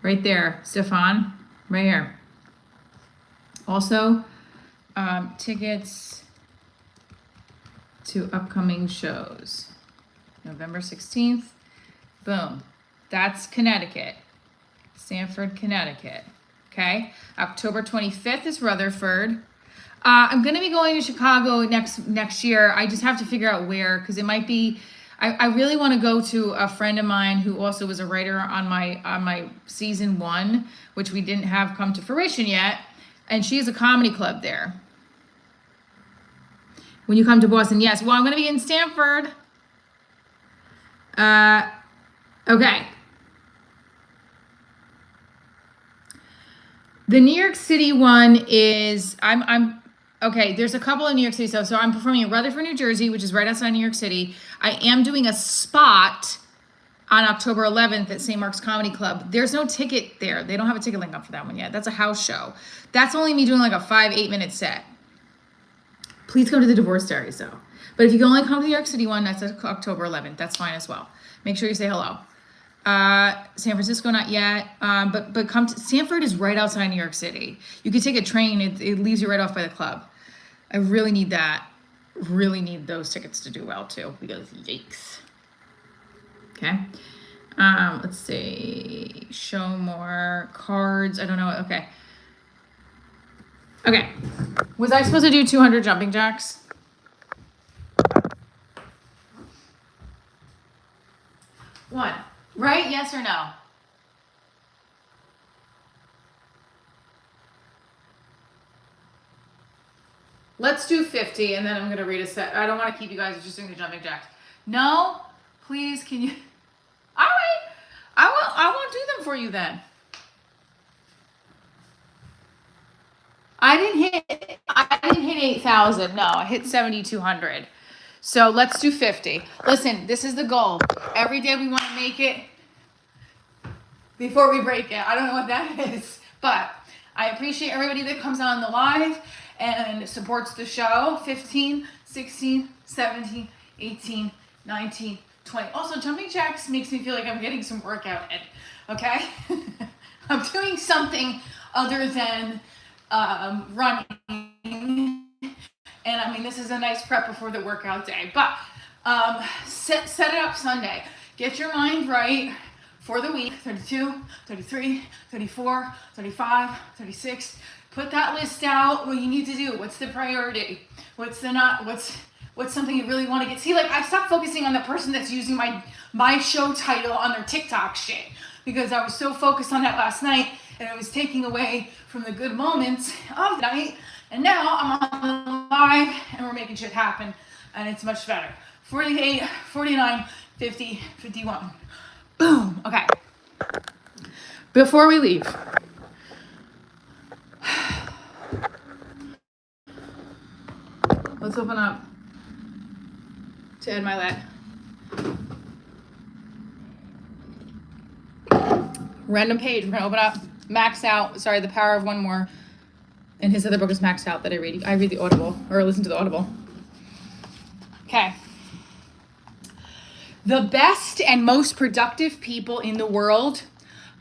Right there, Stefan, right here. Also, tickets to upcoming shows. November 16th, boom. That's Connecticut, Stamford, Connecticut. Okay, October 25th is Rutherford. I'm gonna be going to Chicago next year. I just have to figure out where, because it might be. I really want to go to a friend of mine who also was a writer on my season 1, which we didn't have come to fruition yet, and she has a comedy club there. When you come to Boston, yes. Well, I'm gonna be in Stanford. Okay. The New York City one is I'm okay. There's a couple of New York City stuff. So I'm performing in Rutherford, New Jersey, which is right outside New York City. I am doing a spot on October 11th at St. Mark's Comedy Club. There's no ticket there. They don't have a ticket link up for that one yet. That's a house show. That's only me doing like a 5-8 minute set. Please come to the Divorce Diaries though. But if you can only come to the New York City one, that's October 11th. That's fine as well. Make sure you say hello. San Francisco, not yet. But come to Stanford is right outside New York City. You can take a train. It leaves you right off by the club. I really need that. Really need those tickets to do well too, because yikes. Okay. Let's see. Show more cards. I don't know. Okay. Was I supposed to do 200 jumping jacks? One. Right? Yes or no? Let's do 50 and then I'm going to read a set. I don't want to keep you guys just doing the jumping jacks. No? Please, can you? All right. I won't do them for you then. I didn't hit 8,000. No, I hit 7,200. So let's do 50. Listen, this is the goal. Every day we want to make it before we break it. I don't know what that is, but I appreciate everybody that comes on the live and supports the show. 15, 16, 17, 18, 19, 20. Also, jumping jacks makes me feel like I'm getting some workout in, okay? I'm doing something other than running. And I mean, this is a nice prep before the workout day. But set it up Sunday. Get your mind right for the week. 32, 33, 34, 35, 36. Put that list out. What you need to do. What's the priority? What's something you really want to get? See, like I stopped focusing on the person that's using my show title on their TikTok shit, because I was so focused on that last night and it was taking away from the good moments of the night. And now I'm on the live and we're making shit happen and it's much better. 48, 49, 50, 51. Boom. Okay. Before we leave, let's open up to Ed Milet. Random page. We're going to open up. Max out. Sorry, the power of one more. And his other book is Maxed Out that I read. I read the Audible, or listen to the Audible. Okay. The best and most productive people in the world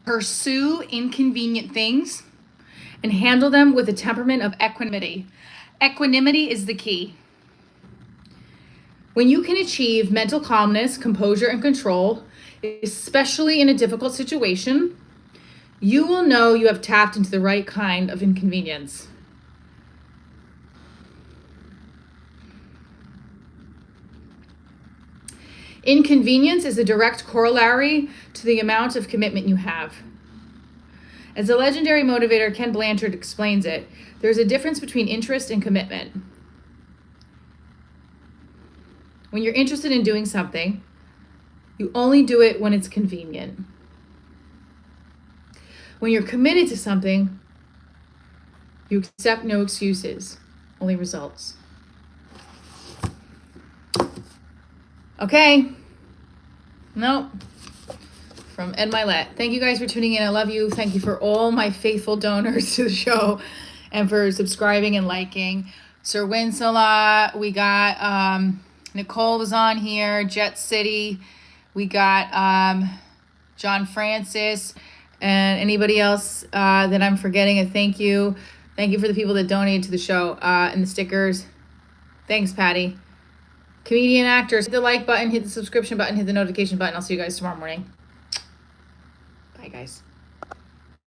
pursue inconvenient things and handle them with a temperament of equanimity. Equanimity is the key. When you can achieve mental calmness, composure, and control, especially in a difficult situation, you will know you have tapped into the right kind of inconvenience. Inconvenience is a direct corollary to the amount of commitment you have. As the legendary motivator Ken Blanchard explains it, there's a difference between interest and commitment. When you're interested in doing something, you only do it when it's convenient. When you're committed to something, you accept no excuses, only results. Okay. Nope. From Ed Milet. Thank you guys for tuning in. I love you. Thank you for all my faithful donors to the show and for subscribing and liking. Sir Winsala. We got Nicole was on here. Jet City. We got John Francis. And anybody else that I'm forgetting, a thank you. Thank you for the people that donated to the show and the stickers. Thanks, Patty. Comedian actors, hit the like button, hit the subscription button, hit the notification button. I'll see you guys tomorrow morning. Bye, guys.